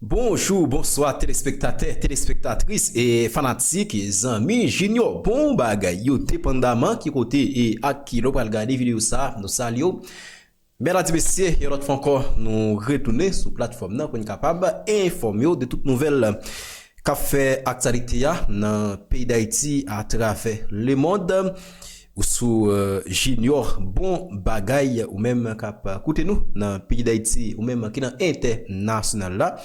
Bonjour, bonsoir téléspectateurs, téléspectatrices et fanatiques et amis junior. Bon bagay, yo dépendamment qui côté et à qui l'on va regarder vidéo ça, nous saluons. Mesdames et messieurs, et l'autre fois encore, nous retourner sur plateforme là pour être capable d'informer de toutes nouvelles qu'a fait actualité dans le pays d'Haïti à travers le monde ou sous junior bon bagay ou même cap écoutez nous dans le pays d'Haïti ou même qui dans international là.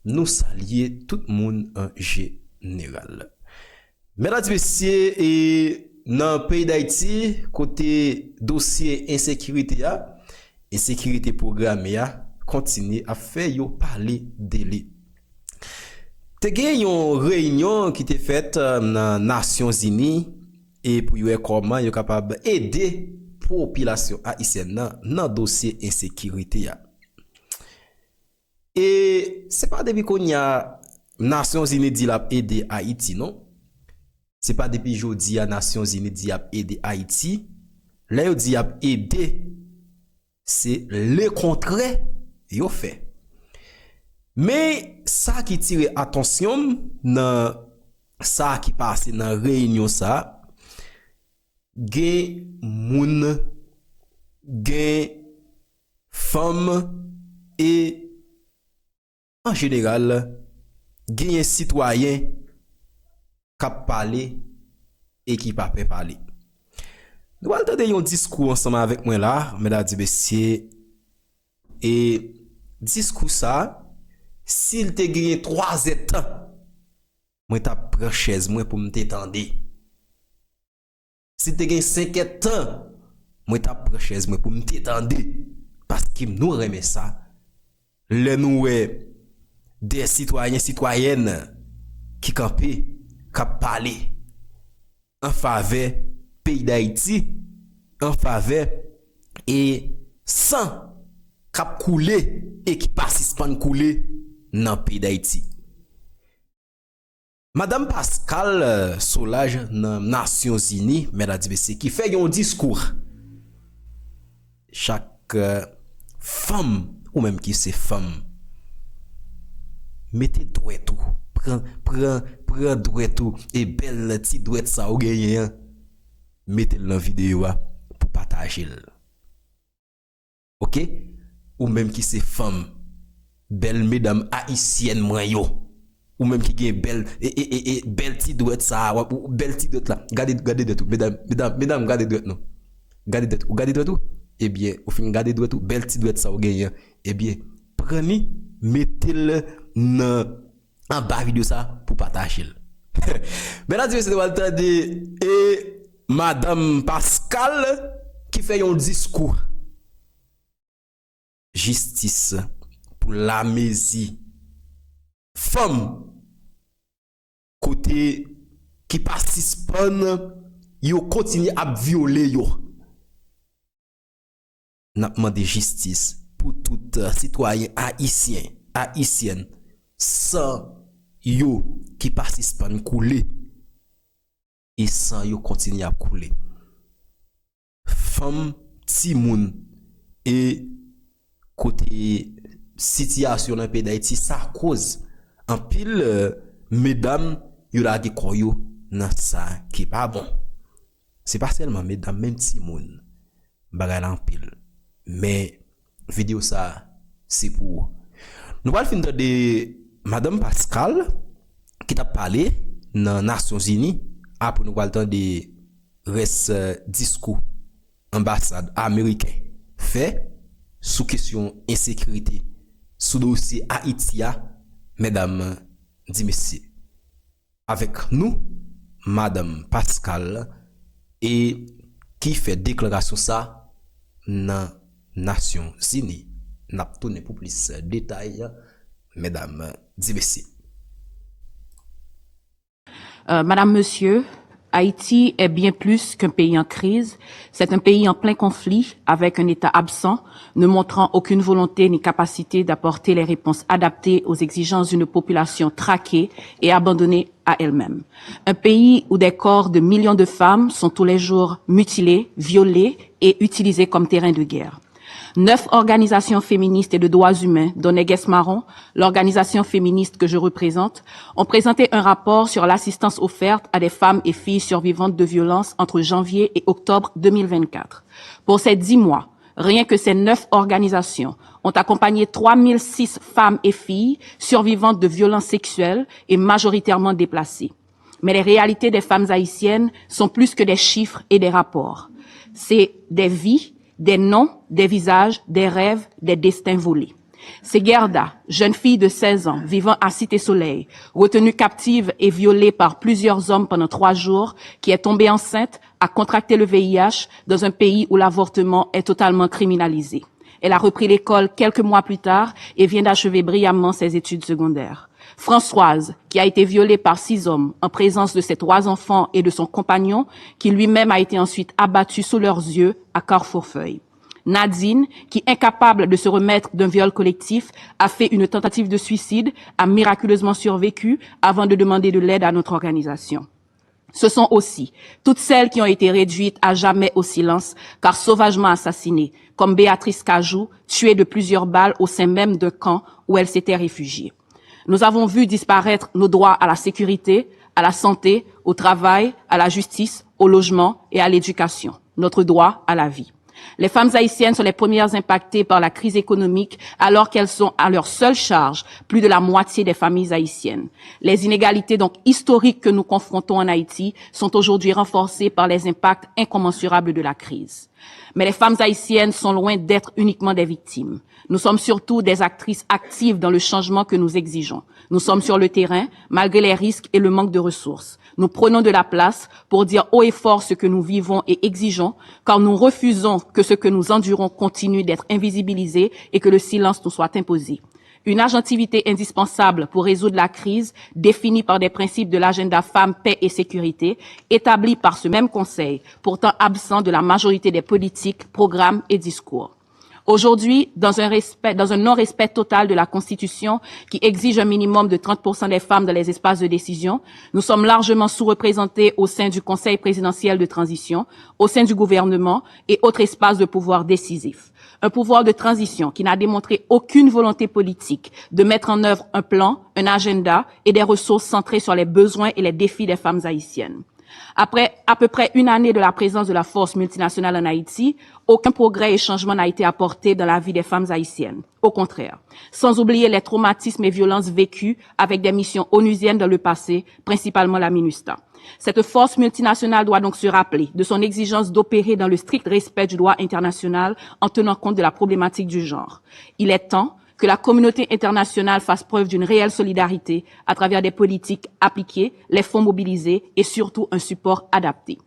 Nous saluer tout le monde en général. Mesdames et messieurs, et dans le pays d'Haïti, côté dossier insécurité, insécurité programmée, continue à faire parler de lui. Te gen une réunion qui était faite dans les Nations Unies et pour voir comment yo capable aider population haïtienne dans dossier insécurité. Et c'est pas depuis qu'on y a Nations Unies dit la aider Haïti, non? C'est pas depuis jodi à Nations Unies dit a aider Haïti. Là yo dit a aider, c'est le contraire yo fait. Mais ça qui tire attention dans ça qui passe dans réunion ça, gen moun, gen femme et en général, gen un citoyen qui parle et qui pas parler. Nous allons entendre un discours ensemble avec moi là, mesdames et messieurs. Et discours ça, s'il te gagne 3 ans, moi t'a prend chaise moi pour me t'étendre. S'il te gagne 5 ans, moi t'a prend chaise moi pour me t'étendre parce qu'il nous remet ça. Le nous des citoyens citoyennes qui campent, qui parlent en faveur pays d'Haïti, en faveur et sans cap couler et qui participent couler dans le pays d'Haïti. Madame Pascal Solage dans les Nations Unies, mesdames et messieurs, qui fait un discours. Chaque femme ou même qui c'est femme, mettez droit tout, prends droit tout et belle petit droit ça ou gagné, mettez le dans vidéo pour partager. OK? Ou même qui c'est femme, belle mesdames haïtiennes moi yo, ou même qui gagne belle et belle petit droit ça ou belle petit droit là. Gardez de tout mesdames gardez droit non. Gardez droit tout. Eh bien, au fin gardez droit tout, belle petit droit ça ou gagné. Eh bien, prenez mettez-le en bas vidéo ça pour partager. Mesdames et messieurs, entendre et Madame Pascal qui fait un discours justice pour l'amnésie femme côté qui participe yo continue à violer yo. N'a demandé justice pour tout citoyen haïtienne sans yo qui participent à couler et sans yo continuer à couler. Femme, ti moun et côté situation dans le pays d'Haïti, ça cause en pile mesdames yo la ge koyo dans ça qui pas bon. C'est pas seulement mesdames, même ti moun bagay en pile. Mais vidéo ça c'est pour nous allons finir de Madame Pascal qui t'a parlé dans les Nations Unies après nous allons entendre de reste discours ambassade américain fait sous question insécurité sous dossier Haïtia mesdames et messieurs avec nous Madame Pascal et qui fait déclaration ça dans Nations Unies. N'a tourné pour plus de détails, mesdames et messieurs. Madame, Monsieur, Haïti est bien plus qu'un pays en crise. C'est un pays en plein conflit, avec un État absent, ne montrant aucune volonté ni capacité d'apporter les réponses adaptées aux exigences d'une population traquée et abandonnée à elle-même. Un pays où des corps de millions de femmes sont tous les jours mutilés, violés et utilisés comme terrain de guerre. 9 organisations féministes et de droits humains, dont Neges Marron, l'organisation féministe que je représente, ont présenté un rapport sur l'assistance offerte à des femmes et filles survivantes de violences entre janvier et octobre 2024. Pour ces 10 mois, rien que ces 9 organisations ont accompagné 3006 femmes et filles survivantes de violences sexuelles et majoritairement déplacées. Mais les réalités des femmes haïtiennes sont plus que des chiffres et des rapports. C'est des vies, des noms, des visages, des rêves, des destins volés. C'est Gerda, jeune fille de 16 ans, vivant à Cité-Soleil, retenue captive et violée par plusieurs hommes pendant 3 jours, qui est tombée enceinte, a contracté le VIH dans un pays où l'avortement est totalement criminalisé. Elle a repris l'école quelques mois plus tard et vient d'achever brillamment ses études secondaires. Françoise, qui a été violée par 6 hommes en présence de ses 3 enfants et de son compagnon, qui lui-même a été ensuite abattu sous leurs yeux à Carrefourfeuille. Nadine, qui, incapable de se remettre d'un viol collectif, a fait une tentative de suicide, a miraculeusement survécu avant de demander de l'aide à notre organisation. Ce sont aussi toutes celles qui ont été réduites à jamais au silence, car sauvagement assassinées, comme Béatrice Cajou, tuée de plusieurs balles au sein même d'un camp où elle s'était réfugiée. Nous avons vu disparaître nos droits à la sécurité, à la santé, au travail, à la justice, au logement et à l'éducation, notre droit à la vie. Les femmes haïtiennes sont les premières impactées par la crise économique alors qu'elles sont à leur seule charge plus de la moitié des familles haïtiennes. Les inégalités donc historiques que nous confrontons en Haïti sont aujourd'hui renforcées par les impacts incommensurables de la crise. Mais les femmes haïtiennes sont loin d'être uniquement des victimes. Nous sommes surtout des actrices actives dans le changement que nous exigeons. Nous sommes sur le terrain, malgré les risques et le manque de ressources. Nous prenons de la place pour dire haut et fort ce que nous vivons et exigeons, car nous refusons que ce que nous endurons continue d'être invisibilisé et que le silence nous soit imposé. Une agentivité indispensable pour résoudre la crise, définie par des principes de l'agenda Femmes, Paix et Sécurité, établis par ce même Conseil, pourtant absent de la majorité des politiques, programmes et discours. Aujourd'hui, dans un non-respect total de la Constitution qui exige un minimum de 30% des femmes dans les espaces de décision, nous sommes largement sous-représentés au sein du Conseil présidentiel de transition, au sein du gouvernement et autres espaces de pouvoir décisifs. Un pouvoir de transition qui n'a démontré aucune volonté politique de mettre en œuvre un plan, un agenda et des ressources centrées sur les besoins et les défis des femmes haïtiennes. Après à peu près une année de la présence de la force multinationale en Haïti, aucun progrès et changement n'a été apporté dans la vie des femmes haïtiennes. Au contraire, sans oublier les traumatismes et violences vécus avec des missions onusiennes dans le passé, principalement la MINUSTAH. Cette force multinationale doit donc se rappeler de son exigence d'opérer dans le strict respect du droit international en tenant compte de la problématique du genre. Il est temps que la communauté internationale fasse preuve d'une réelle solidarité à travers des politiques appliquées, les fonds mobilisés et surtout un support adapté.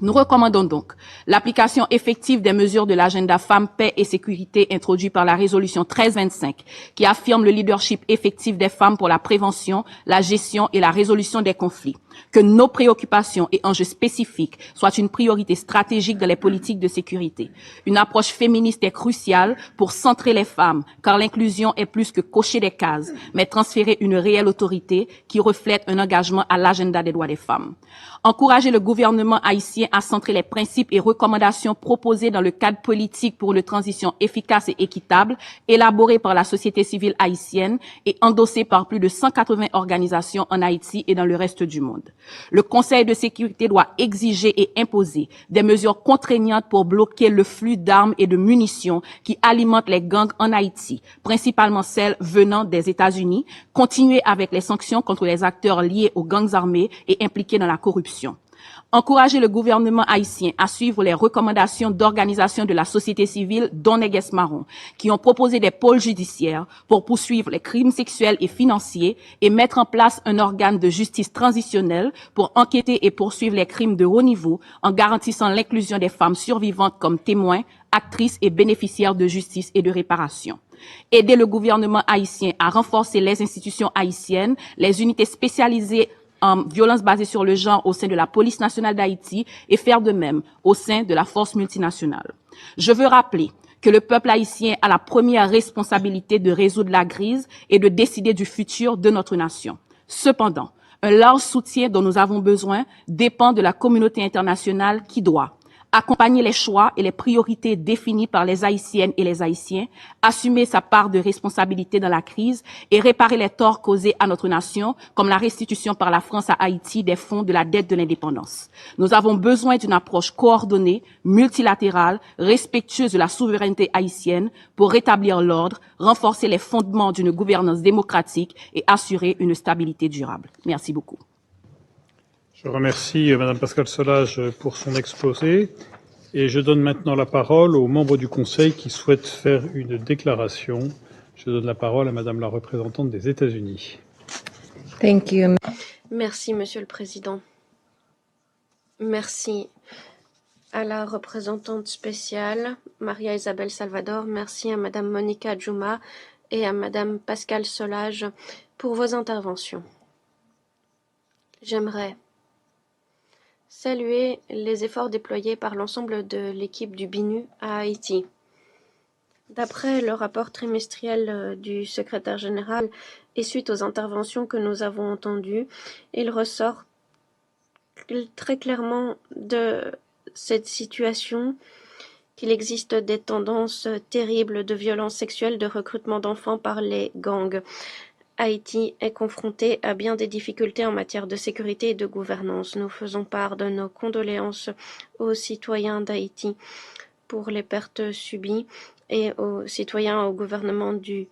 Nous recommandons donc l'application effective des mesures de l'agenda Femmes, Paix et Sécurité introduit par la résolution 1325 qui affirme le leadership effectif des femmes pour la prévention, la gestion et la résolution des conflits. Que nos préoccupations et enjeux spécifiques soient une priorité stratégique dans les politiques de sécurité. Une approche féministe est cruciale pour centrer les femmes, car l'inclusion est plus que cocher des cases, mais transférer une réelle autorité qui reflète un engagement à l'agenda des droits des femmes. Encourager le gouvernement haïtien à centrer les principes et recommandations proposés dans le cadre politique pour une transition efficace et équitable, élaboré par la société civile haïtienne et endossé par plus de 180 organisations en Haïti et dans le reste du monde. Le Conseil de sécurité doit exiger et imposer des mesures contraignantes pour bloquer le flux d'armes et de munitions qui alimentent les gangs en Haïti, principalement celles venant des États-Unis, continuer avec les sanctions contre les acteurs liés aux gangs armés et impliqués dans la corruption. Encourager le gouvernement haïtien à suivre les recommandations d'organisations de la société civile, dont Neges Marron, qui ont proposé des pôles judiciaires pour poursuivre les crimes sexuels et financiers et mettre en place un organe de justice transitionnelle pour enquêter et poursuivre les crimes de haut niveau en garantissant l'inclusion des femmes survivantes comme témoins, actrices et bénéficiaires de justice et de réparation. Aider le gouvernement haïtien à renforcer les institutions haïtiennes, les unités spécialisées en violence basée sur le genre au sein de la police nationale d'Haïti et faire de même au sein de la force multinationale. Je veux rappeler que le peuple haïtien a la première responsabilité de résoudre la crise et de décider du futur de notre nation. Cependant, un large soutien dont nous avons besoin dépend de la communauté internationale qui doit, accompagner les choix et les priorités définis par les Haïtiennes et les Haïtiens, assumer sa part de responsabilité dans la crise et réparer les torts causés à notre nation, comme la restitution par la France à Haïti des fonds de la dette de l'indépendance. Nous avons besoin d'une approche coordonnée, multilatérale, respectueuse de la souveraineté haïtienne pour rétablir l'ordre, renforcer les fondements d'une gouvernance démocratique et assurer une stabilité durable. Merci beaucoup. Je remercie Madame Pascale Solage pour son exposé et je donne maintenant la parole aux membres du Conseil qui souhaitent faire une déclaration. Je donne la parole à Madame la représentante des États-Unis. Thank you. Merci, Monsieur le Président. Merci à la représentante spéciale, Maria Isabelle Salvador. Merci à Madame Monica Djouma et à Madame Pascale Solage pour vos interventions. J'aimerais saluer les efforts déployés par l'ensemble de l'équipe du BINU à Haïti. D'après le rapport trimestriel du secrétaire général et suite aux interventions que nous avons entendues, il ressort très clairement de cette situation qu'il existe des tendances terribles de violence sexuelle, de recrutement d'enfants par les gangs. Haïti est confronté à bien des difficultés en matière de sécurité et de gouvernance. Nous faisons part de nos condoléances aux citoyens d'Haïti pour les pertes subies et aux citoyens au gouvernement du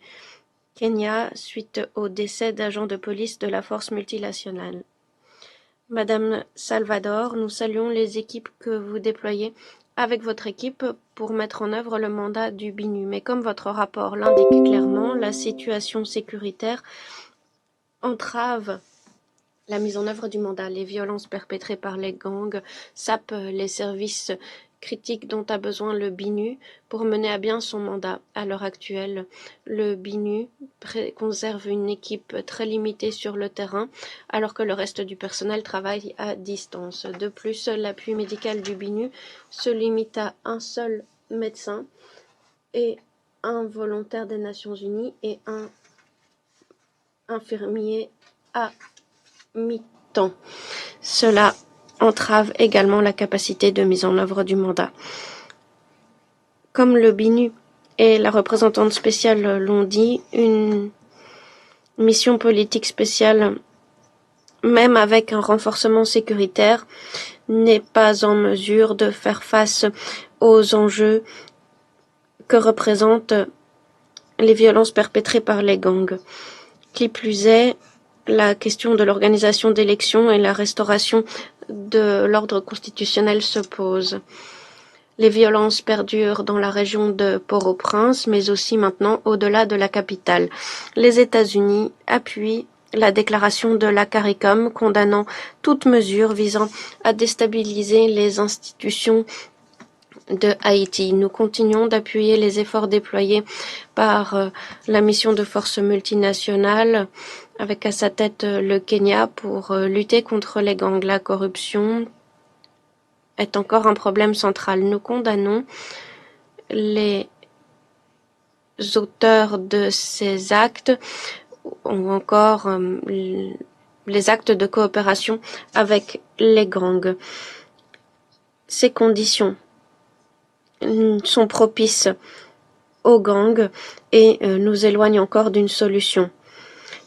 Kenya suite au décès d'agents de police de la force multinationale. Madame Salvador, nous saluons les équipes que vous déployez avec votre équipe pour mettre en œuvre le mandat du BINU. Mais comme votre rapport l'indique clairement, la situation sécuritaire entrave la mise en œuvre du mandat. Les violences perpétrées par les gangs sapent les services critiques dont a besoin le BINU pour mener à bien son mandat. À l'heure actuelle, le BINU conserve une équipe très limitée sur le terrain, alors que le reste du personnel travaille à distance. De plus, l'appui médical du BINU se limite à un seul médecin et un volontaire des Nations Unies et un infirmier à mi-temps. Cela entrave également la capacité de mise en œuvre du mandat. Comme le BINU et la représentante spéciale l'ont dit, une mission politique spéciale, même avec un renforcement sécuritaire, n'est pas en mesure de faire face aux enjeux que représentent les violences perpétrées par les gangs. Qui plus est, la question de l'organisation d'élections et la restauration de l'ordre constitutionnel se pose. Les violences perdurent dans la région de Port-au-Prince, mais aussi maintenant au-delà de la capitale. Les États-Unis appuient la déclaration de la CARICOM condamnant toute mesure visant à déstabiliser les institutions de Haïti. Nous continuons d'appuyer les efforts déployés par la mission de force multinationale avec à sa tête le Kenya pour lutter contre les gangs. La corruption est encore un problème central. Nous condamnons les auteurs de ces actes ou encore les actes de coopération avec les gangs. Ces conditions sont propices aux gangs et nous éloignent encore d'une solution.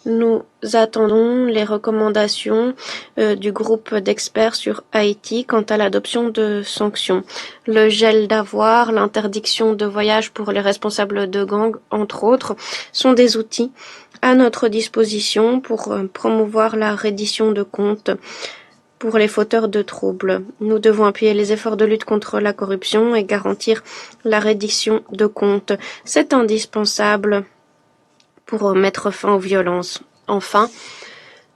Nous attendons les recommandations du groupe d'experts sur Haïti quant à l'adoption de sanctions. Le gel d'avoirs, l'interdiction de voyage pour les responsables de gangs, entre autres, sont des outils à notre disposition pour promouvoir la reddition de comptes pour les fauteurs de troubles. Nous devons appuyer les efforts de lutte contre la corruption et garantir la reddition de comptes. C'est indispensable pour mettre fin aux violences. Enfin,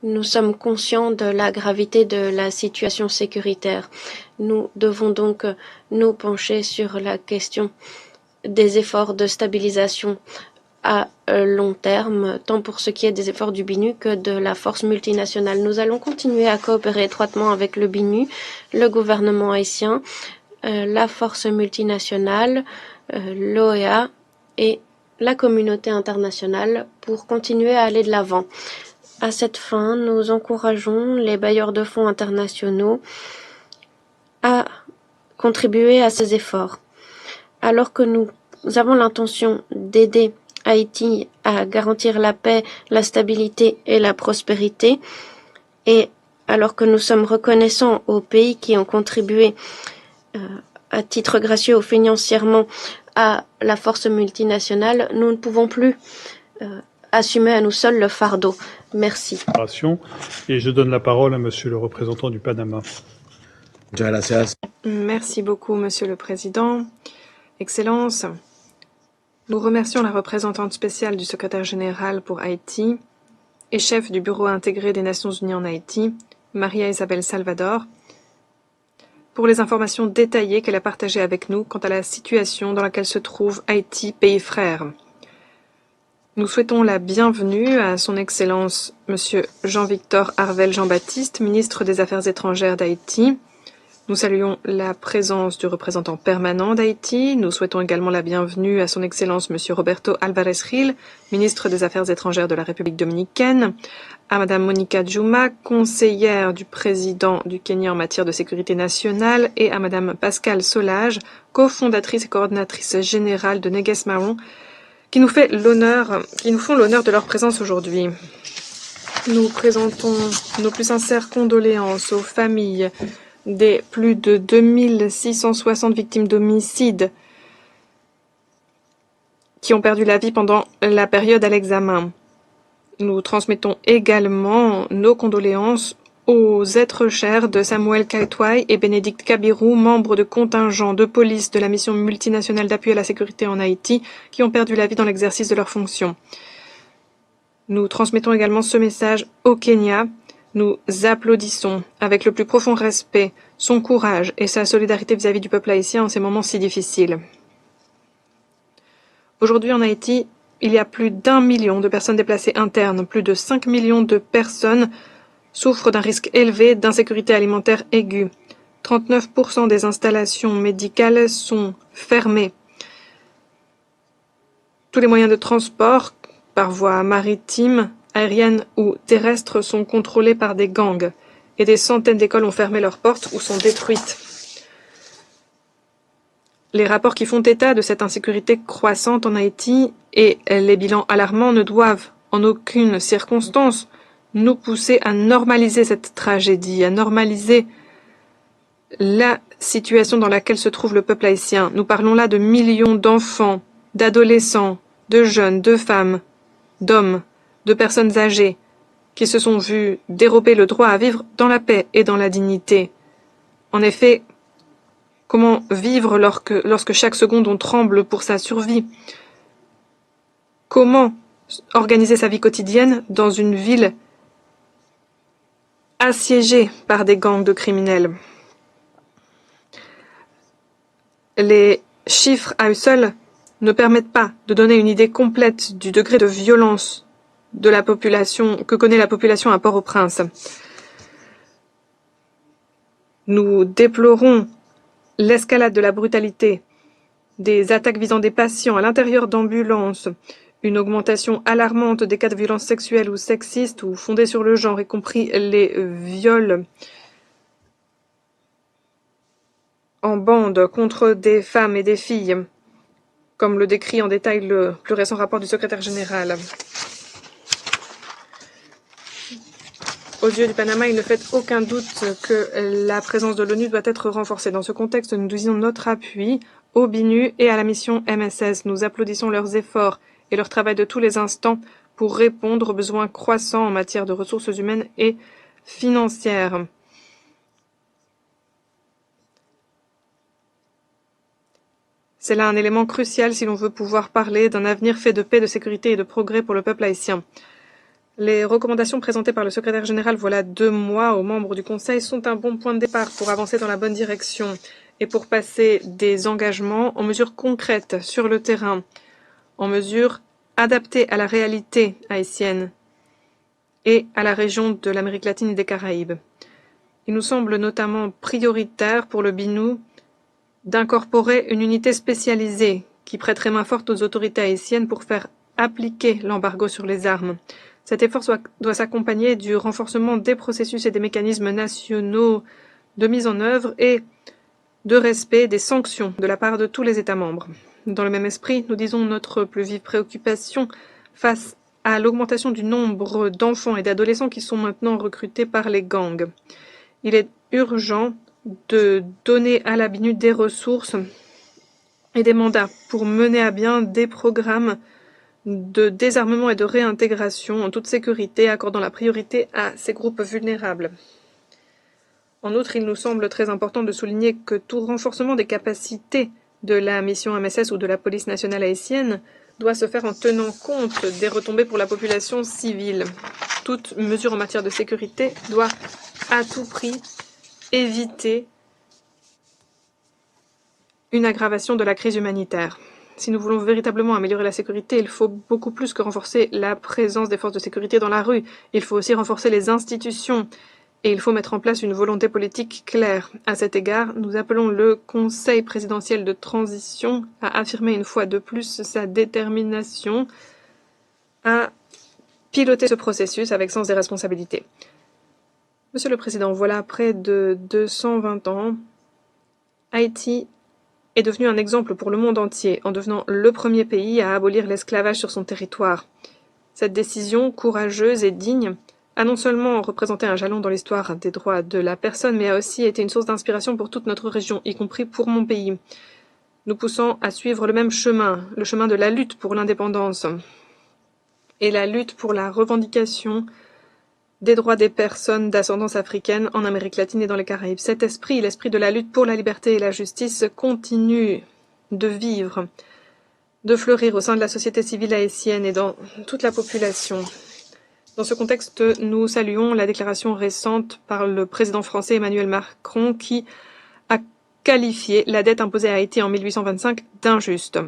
nous sommes conscients de la gravité de la situation sécuritaire. Nous devons donc nous pencher sur la question des efforts de stabilisation à long terme, tant pour ce qui est des efforts du BINU que de la force multinationale. Nous allons continuer à coopérer étroitement avec le BINU, le gouvernement haïtien, la force multinationale, l'OEA et la communauté internationale pour continuer à aller de l'avant. À cette fin, nous encourageons les bailleurs de fonds internationaux à contribuer à ces efforts. Alors que nous avons l'intention d'aider Haïti à garantir la paix, la stabilité et la prospérité, et alors que nous sommes reconnaissants aux pays qui ont contribué à titre gracieux ou financièrement à la force multinationale, nous ne pouvons plus assumer à nous seuls le fardeau. Merci. Et je donne la parole à Monsieur le représentant du Panama. Merci beaucoup, Monsieur le Président. Excellences, nous remercions la représentante spéciale du secrétaire général pour Haïti et chef du Bureau intégré des Nations Unies en Haïti, Maria Isabel Salvador, pour les informations détaillées qu'elle a partagées avec nous quant à la situation dans laquelle se trouve Haïti, pays frère. Nous souhaitons la bienvenue à son Excellence Monsieur Jean-Victor Harvel Jean-Baptiste, ministre des Affaires étrangères d'Haïti. Nous saluons la présence du représentant permanent d'Haïti. Nous souhaitons également la bienvenue à son Excellence Monsieur Roberto Alvarez Gil, ministre des Affaires étrangères de la République dominicaine, à Madame Monica Juma, conseillère du président du Kenya en matière de sécurité nationale, et à Madame Pascale Solage, cofondatrice et coordonnatrice générale de Neges Marron, qui nous font l'honneur de leur présence aujourd'hui. Nous présentons nos plus sincères condoléances aux familles des plus de 2660 victimes d'homicides qui ont perdu la vie pendant la période à l'examen. Nous transmettons également nos condoléances aux êtres chers de Samuel Kaitwai et Bénédicte Kabirou, membres de contingents de police de la mission multinationale d'appui à la sécurité en Haïti, qui ont perdu la vie dans l'exercice de leurs fonctions. Nous transmettons également ce message au Kenya. Nous applaudissons avec le plus profond respect son courage et sa solidarité vis-à-vis du peuple haïtien en ces moments si difficiles. Aujourd'hui en Haïti, il y a plus d'1 million de personnes déplacées internes, plus de 5 millions de personnes souffrent d'un risque élevé d'insécurité alimentaire aiguë. 39% des installations médicales sont fermées. Tous les moyens de transport, par voie maritime, aérienne ou terrestre, sont contrôlés par des gangs et des centaines d'écoles ont fermé leurs portes ou sont détruites. Les rapports qui font état de cette insécurité croissante en Haïti et les bilans alarmants ne doivent en aucune circonstance nous pousser à normaliser cette tragédie, à normaliser la situation dans laquelle se trouve le peuple haïtien. Nous parlons là de millions d'enfants, d'adolescents, de jeunes, de femmes, d'hommes, de personnes âgées qui se sont vues dérober le droit à vivre dans la paix et dans la dignité. En effet, comment vivre lorsque chaque seconde on tremble pour sa survie? Comment organiser sa vie quotidienne dans une ville assiégée par des gangs de criminels? Les chiffres à eux seuls ne permettent pas de donner une idée complète du degré de violence de la population que connaît la population à Port-au-Prince. Nous déplorons l'escalade de la brutalité, des attaques visant des patients à l'intérieur d'ambulances, une augmentation alarmante des cas de violences sexuelles ou sexistes ou fondées sur le genre, y compris les viols en bande contre des femmes et des filles, comme le décrit en détail le plus récent rapport du secrétaire général. Aux yeux du Panama, il ne fait aucun doute que la présence de l'ONU doit être renforcée. Dans ce contexte, nous disons notre appui au BINU et à la mission MSS. Nous applaudissons leurs efforts et leur travail de tous les instants pour répondre aux besoins croissants en matière de ressources humaines et financières. C'est là un élément crucial si l'on veut pouvoir parler d'un avenir fait de paix, de sécurité et de progrès pour le peuple haïtien. Les recommandations présentées par le secrétaire général voilà 2 mois aux membres du Conseil sont un bon point de départ pour avancer dans la bonne direction et pour passer des engagements en mesures concrètes sur le terrain, en mesures adaptées à la réalité haïtienne et à la région de l'Amérique latine et des Caraïbes. Il nous semble notamment prioritaire pour le BINU d'incorporer une unité spécialisée qui prêterait main forte aux autorités haïtiennes pour faire appliquer l'embargo sur les armes. Cet effort doit s'accompagner du renforcement des processus et des mécanismes nationaux de mise en œuvre et de respect des sanctions de la part de tous les États membres. Dans le même esprit, nous disons notre plus vive préoccupation face à l'augmentation du nombre d'enfants et d'adolescents qui sont maintenant recrutés par les gangs. Il est urgent de donner à la BINUD des ressources et des mandats pour mener à bien des programmes de désarmement et de réintégration en toute sécurité, accordant la priorité à ces groupes vulnérables. En outre, il nous semble très important de souligner que tout renforcement des capacités de la mission MSS ou de la police nationale haïtienne doit se faire en tenant compte des retombées pour la population civile. Toute mesure en matière de sécurité doit à tout prix éviter une aggravation de la crise humanitaire. Si nous voulons véritablement améliorer la sécurité, il faut beaucoup plus que renforcer la présence des forces de sécurité dans la rue. Il faut aussi renforcer les institutions et il faut mettre en place une volonté politique claire. À cet égard, nous appelons le Conseil présidentiel de transition à affirmer une fois de plus sa détermination à piloter ce processus avec sens des responsabilités. Monsieur le Président, voilà près de 220 ans, Haïti est devenu un exemple pour le monde entier en devenant le premier pays à abolir l'esclavage sur son territoire. Cette décision courageuse et digne a non seulement représenté un jalon dans l'histoire des droits de la personne, mais a aussi été une source d'inspiration pour toute notre région, y compris pour mon pays, nous poussant à suivre le même chemin, le chemin de la lutte pour l'indépendance et la lutte pour la revendication des droits des personnes d'ascendance africaine en Amérique latine et dans les Caraïbes. Cet esprit, l'esprit de la lutte pour la liberté et la justice, continue de vivre, de fleurir au sein de la société civile haïtienne et dans toute la population. Dans ce contexte, nous saluons la déclaration récente par le président français Emmanuel Macron qui a qualifié la dette imposée à Haïti en 1825 d'injuste.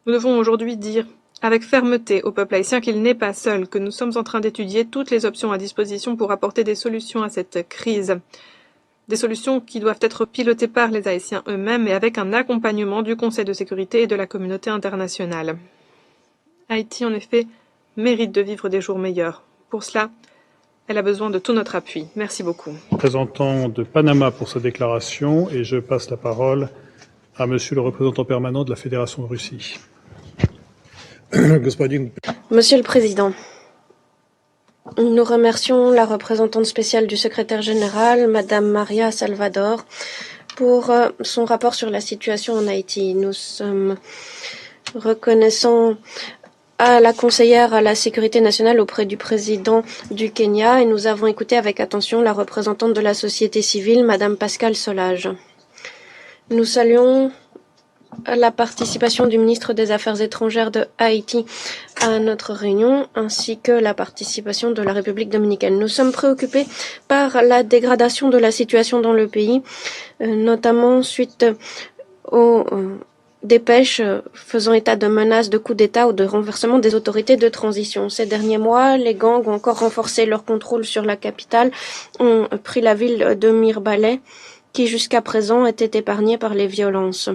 Nous devons aujourd'hui dire avec fermeté au peuple haïtien qu'il n'est pas seul, que nous sommes en train d'étudier toutes les options à disposition pour apporter des solutions à cette crise. Des solutions qui doivent être pilotées par les Haïtiens eux-mêmes et avec un accompagnement du Conseil de sécurité et de la communauté internationale. Haïti, en effet, mérite de vivre des jours meilleurs. Pour cela, elle a besoin de tout notre appui. Merci beaucoup. Représentant de Panama pour sa déclaration et je passe la parole à Monsieur le représentant permanent de la Fédération de Russie. Monsieur le Président, nous remercions la représentante spéciale du secrétaire général, Madame Maria Salvador, pour son rapport sur la situation en Haïti. Nous sommes reconnaissants à la conseillère à la sécurité nationale auprès du président du Kenya et nous avons écouté avec attention la représentante de la société civile, Madame Pascal Solage. Nous saluons la participation du ministre des Affaires étrangères de Haïti à notre réunion, ainsi que la participation de la République dominicaine. Nous sommes préoccupés par la dégradation de la situation dans le pays, notamment suite aux dépêches faisant état de menaces de coup d'État ou de renversement des autorités de transition. Ces derniers mois, les gangs ont encore renforcé leur contrôle sur la capitale, ont pris la ville de Mirebalais, qui jusqu'à présent était épargnée par les violences.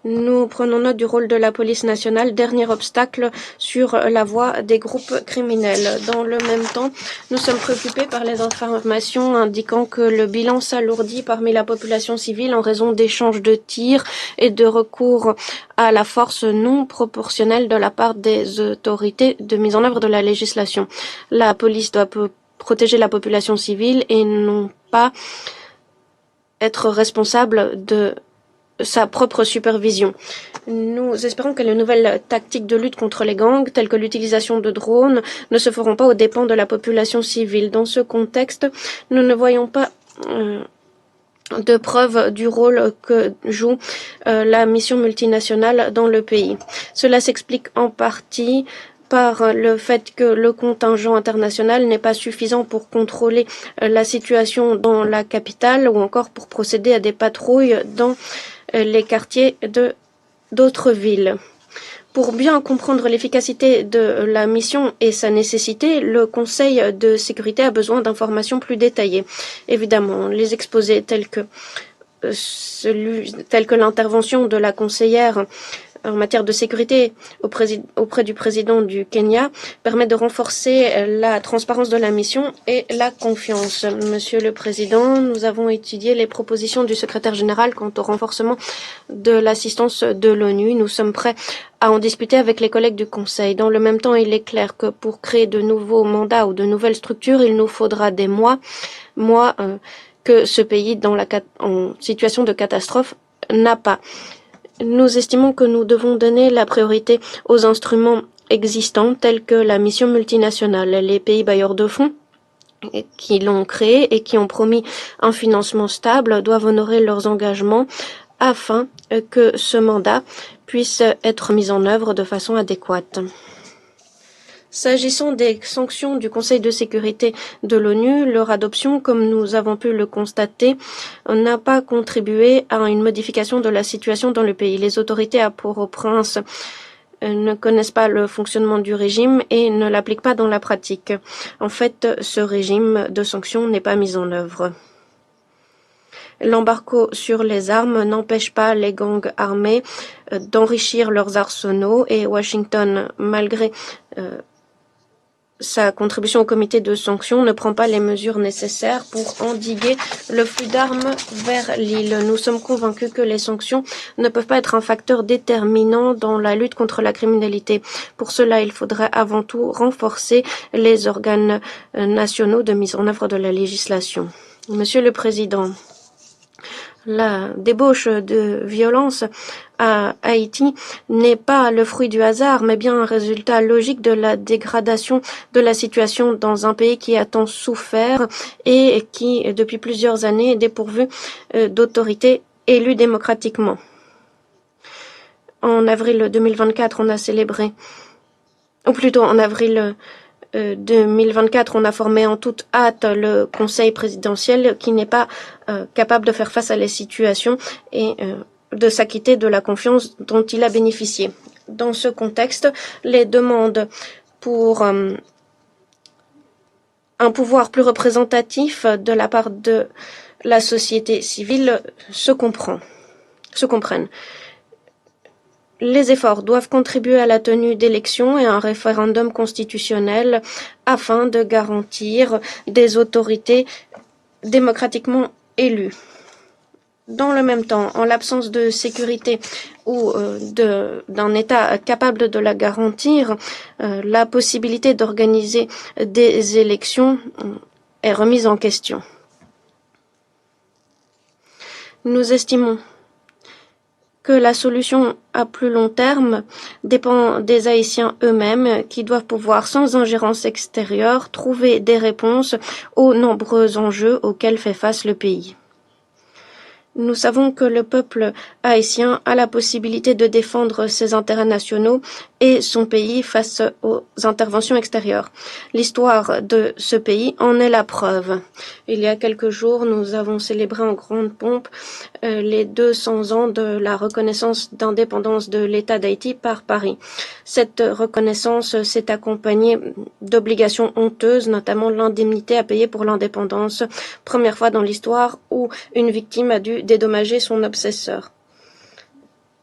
Nous prenons note du rôle de la police nationale, dernier obstacle sur la voie des groupes criminels. Dans le même temps, nous sommes préoccupés par les informations indiquant que le bilan s'alourdit parmi la population civile en raison d'échanges de tirs et de recours à la force non proportionnelle de la part des autorités de mise en œuvre de la législation. La police doit protéger la population civile et non pas être responsable de sa propre supervision. Nous espérons que les nouvelles tactiques de lutte contre les gangs, telles que l'utilisation de drones, ne se feront pas aux dépens de la population civile. Dans ce contexte, nous ne voyons pas de preuve du rôle que joue la mission multinationale dans le pays. Cela s'explique en partie par le fait que le contingent international n'est pas suffisant pour contrôler la situation dans la capitale ou encore pour procéder à des patrouilles dans les quartiers d'autres villes. Pour bien comprendre l'efficacité de la mission et sa nécessité, le Conseil de sécurité a besoin d'informations plus détaillées. Évidemment, les exposés tels que l'intervention de la conseillère en matière de sécurité auprès du président du Kenya permet de renforcer la transparence de la mission et la confiance. Monsieur le Président, nous avons étudié les propositions du secrétaire général quant au renforcement de l'assistance de l'ONU. Nous sommes prêts à en discuter avec les collègues du Conseil. Dans le même temps, il est clair que pour créer de nouveaux mandats ou de nouvelles structures, il nous faudra des mois que ce pays en situation de catastrophe n'a pas. Nous estimons que nous devons donner la priorité aux instruments existants tels que la mission multinationale. Les pays bailleurs de fonds qui l'ont créé et qui ont promis un financement stable doivent honorer leurs engagements afin que ce mandat puisse être mis en œuvre de façon adéquate. S'agissant des sanctions du Conseil de sécurité de l'ONU, leur adoption, comme nous avons pu le constater, n'a pas contribué à une modification de la situation dans le pays. Les autorités à Port-au-Prince ne connaissent pas le fonctionnement du régime et ne l'appliquent pas dans la pratique. En fait, ce régime de sanctions n'est pas mis en œuvre. L'embargo sur les armes n'empêche pas les gangs armés d'enrichir leurs arsenaux et Washington, malgré sa contribution au comité de sanctions, ne prend pas les mesures nécessaires pour endiguer le flux d'armes vers l'île. Nous sommes convaincus que les sanctions ne peuvent pas être un facteur déterminant dans la lutte contre la criminalité. Pour cela, il faudrait avant tout renforcer les organes nationaux de mise en œuvre de la législation. Monsieur le Président, la débauche de violence à Haïti n'est pas le fruit du hasard, mais bien un résultat logique de la dégradation de la situation dans un pays qui a tant souffert et qui, depuis plusieurs années, est dépourvu d'autorités élues démocratiquement. En avril 2024, on a célébré, ou plutôt en avril 2024, on a formé en toute hâte le Conseil présidentiel qui n'est pas capable de faire face à les situations et de s'acquitter de la confiance dont il a bénéficié. Dans ce contexte, les demandes pour un pouvoir plus représentatif de la part de la société civile se comprennent. Les efforts doivent contribuer à la tenue d'élections et à un référendum constitutionnel afin de garantir des autorités démocratiquement élues. Dans le même temps, en l'absence de sécurité ou d'un État capable de la garantir, la possibilité d'organiser des élections est remise en question. Nous estimons que la solution à plus long terme dépend des Haïtiens eux-mêmes qui doivent pouvoir, sans ingérence extérieure, trouver des réponses aux nombreux enjeux auxquels fait face le pays. Nous savons que le peuple haïtien a la possibilité de défendre ses intérêts nationaux et son pays face aux interventions extérieures. L'histoire de ce pays en est la preuve. Il y a quelques jours, nous avons célébré en grande pompe les 200 ans de la reconnaissance d'indépendance de l'État d'Haïti par Paris. Cette reconnaissance s'est accompagnée d'obligations honteuses, notamment l'indemnité à payer pour l'indépendance, première fois dans l'histoire où une victime a dû dédommager son obsesseur.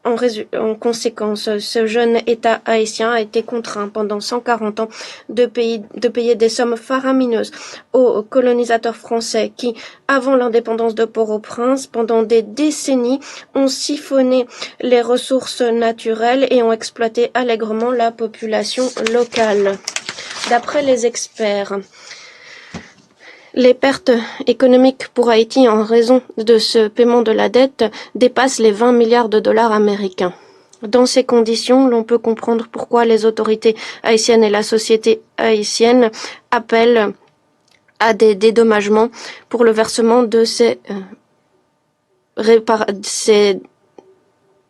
En conséquence, ce jeune État haïtien a été contraint pendant 140 ans de payer des sommes faramineuses aux colonisateurs français qui, avant l'indépendance de Port-au-Prince, pendant des décennies, ont siphonné les ressources naturelles et ont exploité allègrement la population locale. D'après les experts, les pertes économiques pour Haïti en raison de ce paiement de la dette dépassent les 20 milliards de dollars américains. Dans ces conditions, l'on peut comprendre pourquoi les autorités haïtiennes et la société haïtienne appellent à des dédommagements pour le versement de ces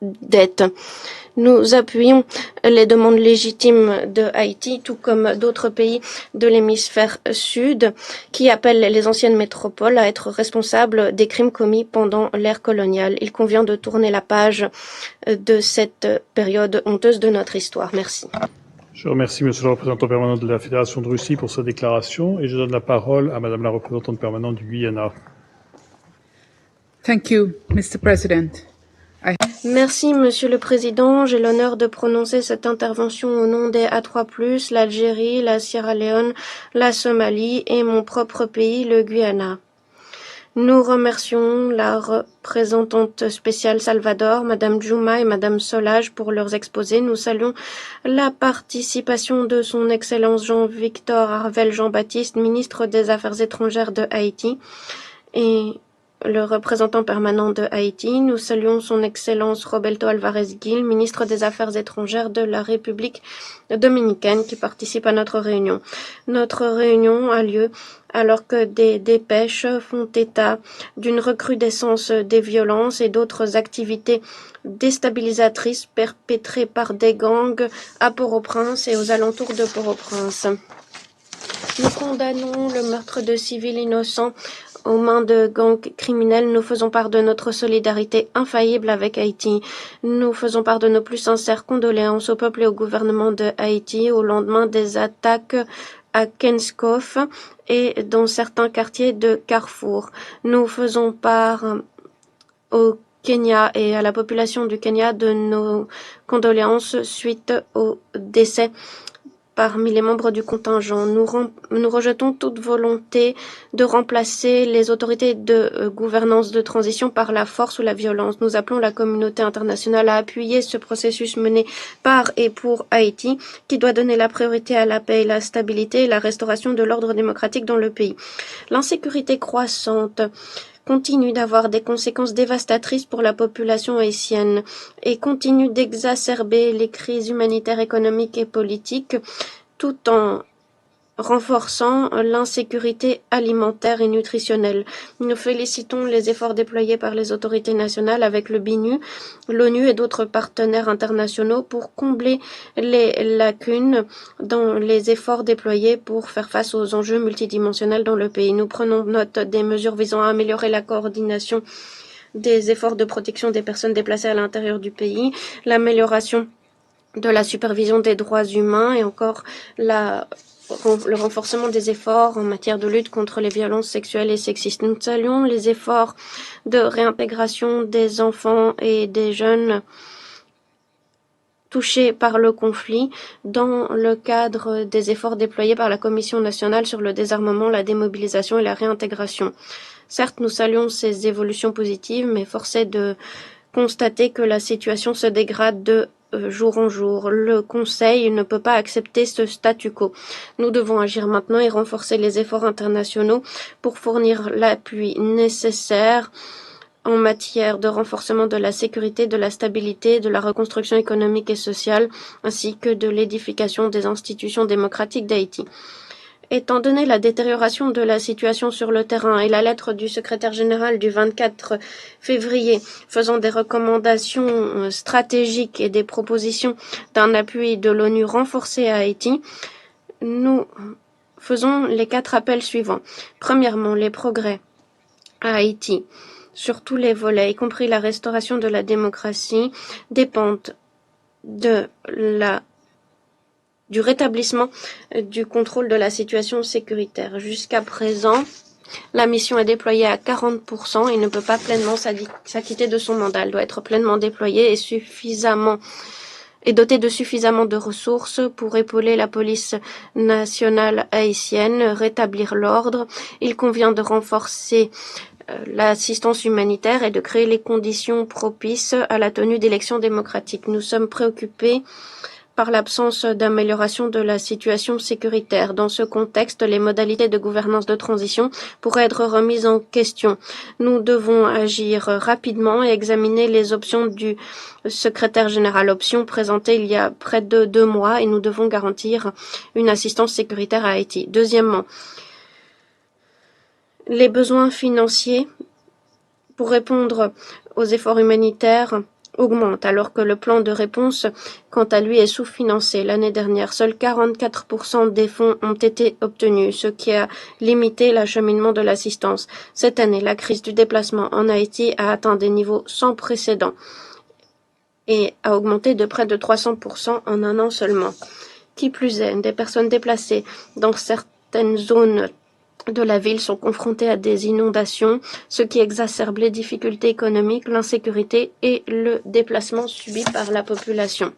dettes. Nous appuyons les demandes légitimes de Haïti, tout comme d'autres pays de l'hémisphère sud, qui appellent les anciennes métropoles à être responsables des crimes commis pendant l'ère coloniale. Il convient de tourner la page de cette période honteuse de notre histoire. Merci. Je remercie Monsieur le représentant permanent de la Fédération de Russie pour sa déclaration et je donne la parole à Madame la représentante permanente du Guyana. Thank you, Mr. President. Merci, Monsieur le Président. J'ai l'honneur de prononcer cette intervention au nom des A3+, l'Algérie, la Sierra Leone, la Somalie et mon propre pays, le Guyana. Nous remercions la représentante spéciale Salvador, Madame Djouma et Madame Solage pour leurs exposés. Nous saluons la participation de son Excellence Jean-Victor Harvel Jean-Baptiste, ministre des Affaires étrangères de Haïti, et le représentant permanent de Haïti. Nous saluons son Excellence Roberto Alvarez Gil, ministre des Affaires étrangères de la République dominicaine, qui participe à notre réunion. Notre réunion a lieu alors que des dépêches font état d'une recrudescence des violences et d'autres activités déstabilisatrices perpétrées par des gangs à Port-au-Prince et aux alentours de Port-au-Prince. Nous condamnons le meurtre de civils innocents aux mains de gangs criminels. Nous faisons part de notre solidarité infaillible avec Haïti. Nous faisons part de nos plus sincères condoléances au peuple et au gouvernement de Haïti au lendemain des attaques à Kenskoff et dans certains quartiers de Carrefour. Nous faisons part au Kenya et à la population du Kenya de nos condoléances suite au décès parmi les membres du contingent. Nous rejetons toute volonté de remplacer les autorités de gouvernance de transition par la force ou la violence. Nous appelons la communauté internationale à appuyer ce processus mené par et pour Haïti, qui doit donner la priorité à la paix et la stabilité et la restauration de l'ordre démocratique dans le pays. L'insécurité croissante continue d'avoir des conséquences dévastatrices pour la population haïtienne et continue d'exacerber les crises humanitaires, économiques et politiques tout en renforçant l'insécurité alimentaire et nutritionnelle. Nous félicitons les efforts déployés par les autorités nationales avec le BINU, l'ONU et d'autres partenaires internationaux pour combler les lacunes dans les efforts déployés pour faire face aux enjeux multidimensionnels dans le pays. Nous prenons note des mesures visant à améliorer la coordination des efforts de protection des personnes déplacées à l'intérieur du pays, l'amélioration de la supervision des droits humains et encore le renforcement des efforts en matière de lutte contre les violences sexuelles et sexistes. Nous saluons les efforts de réintégration des enfants et des jeunes touchés par le conflit dans le cadre des efforts déployés par la Commission nationale sur le désarmement, la démobilisation et la réintégration. Certes, nous saluons ces évolutions positives, mais force est de constater que la situation se dégrade de jour en jour. Le Conseil ne peut pas accepter ce statu quo. Nous devons agir maintenant et renforcer les efforts internationaux pour fournir l'appui nécessaire en matière de renforcement de la sécurité, de la stabilité, de la reconstruction économique et sociale, ainsi que de l'édification des institutions démocratiques d'Haïti. Étant donné la détérioration de la situation sur le terrain et la lettre du secrétaire général du 24 février faisant des recommandations stratégiques et des propositions d'un appui de l'ONU renforcé à Haïti, nous faisons les 4 appels suivants. Premièrement, les progrès à Haïti sur tous les volets, y compris la restauration de la démocratie, dépendent du rétablissement du contrôle de la situation sécuritaire. Jusqu'à présent, la mission est déployée à 40% et ne peut pas pleinement s'acquitter de son mandat. Elle doit être pleinement déployée et dotée de suffisamment de ressources pour épauler la police nationale haïtienne, rétablir l'ordre. Il convient de renforcer l'assistance humanitaire et de créer les conditions propices à la tenue d'élections démocratiques. Nous sommes préoccupés par l'absence d'amélioration de la situation sécuritaire. Dans ce contexte, les modalités de gouvernance de transition pourraient être remises en question. Nous devons agir rapidement et examiner les options du secrétaire général. Options présentées il y a près de 2 mois et nous devons garantir une assistance sécuritaire à Haïti. Deuxièmement, les besoins financiers pour répondre aux efforts humanitaires augmente alors que le plan de réponse, quant à lui, est sous-financé. L'année dernière, seuls 44% des fonds ont été obtenus, ce qui a limité l'acheminement de l'assistance. Cette année, la crise du déplacement en Haïti a atteint des niveaux sans précédent et a augmenté de près de 300% en un an seulement. Qui plus est, des personnes déplacées dans certaines zones de la ville sont confrontés à des inondations, ce qui exacerbe les difficultés économiques, l'insécurité et le déplacement subi par la population.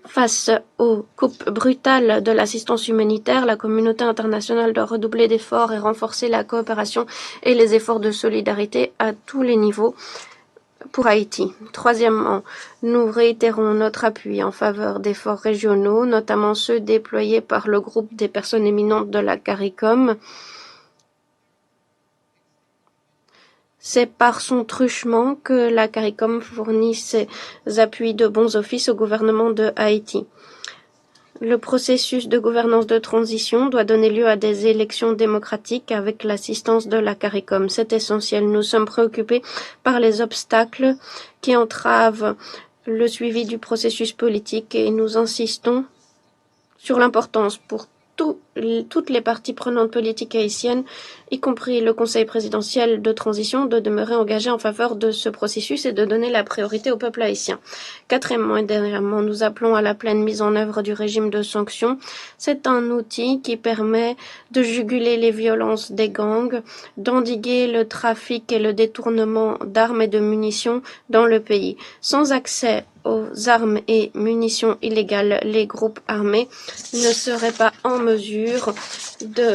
Face aux coupes brutales de l'assistance humanitaire, la communauté internationale doit redoubler d'efforts et renforcer la coopération et les efforts de solidarité à tous les niveaux pour Haïti. Troisièmement, nous réitérons notre appui en faveur d'efforts régionaux, notamment ceux déployés par le groupe des personnes éminentes de la CARICOM. C'est par son truchement que la CARICOM fournit ses appuis de bons offices au gouvernement de Haïti. Le processus de gouvernance de transition doit donner lieu à des élections démocratiques avec l'assistance de la CARICOM. C'est essentiel. Nous sommes préoccupés par les obstacles qui entravent le suivi du processus politique et nous insistons sur l'importance pour toutes les parties prenantes politiques haïtiennes, y compris le Conseil présidentiel de transition, de demeurer engagé en faveur de ce processus et de donner la priorité au peuple haïtien. Quatrièmement et dernièrement, nous appelons à la pleine mise en œuvre du régime de sanctions. C'est un outil qui permet de juguler les violences des gangs, d'endiguer le trafic et le détournement d'armes et de munitions dans le pays. Sans accès aux armes et munitions illégales, les groupes armés ne seraient pas en mesure de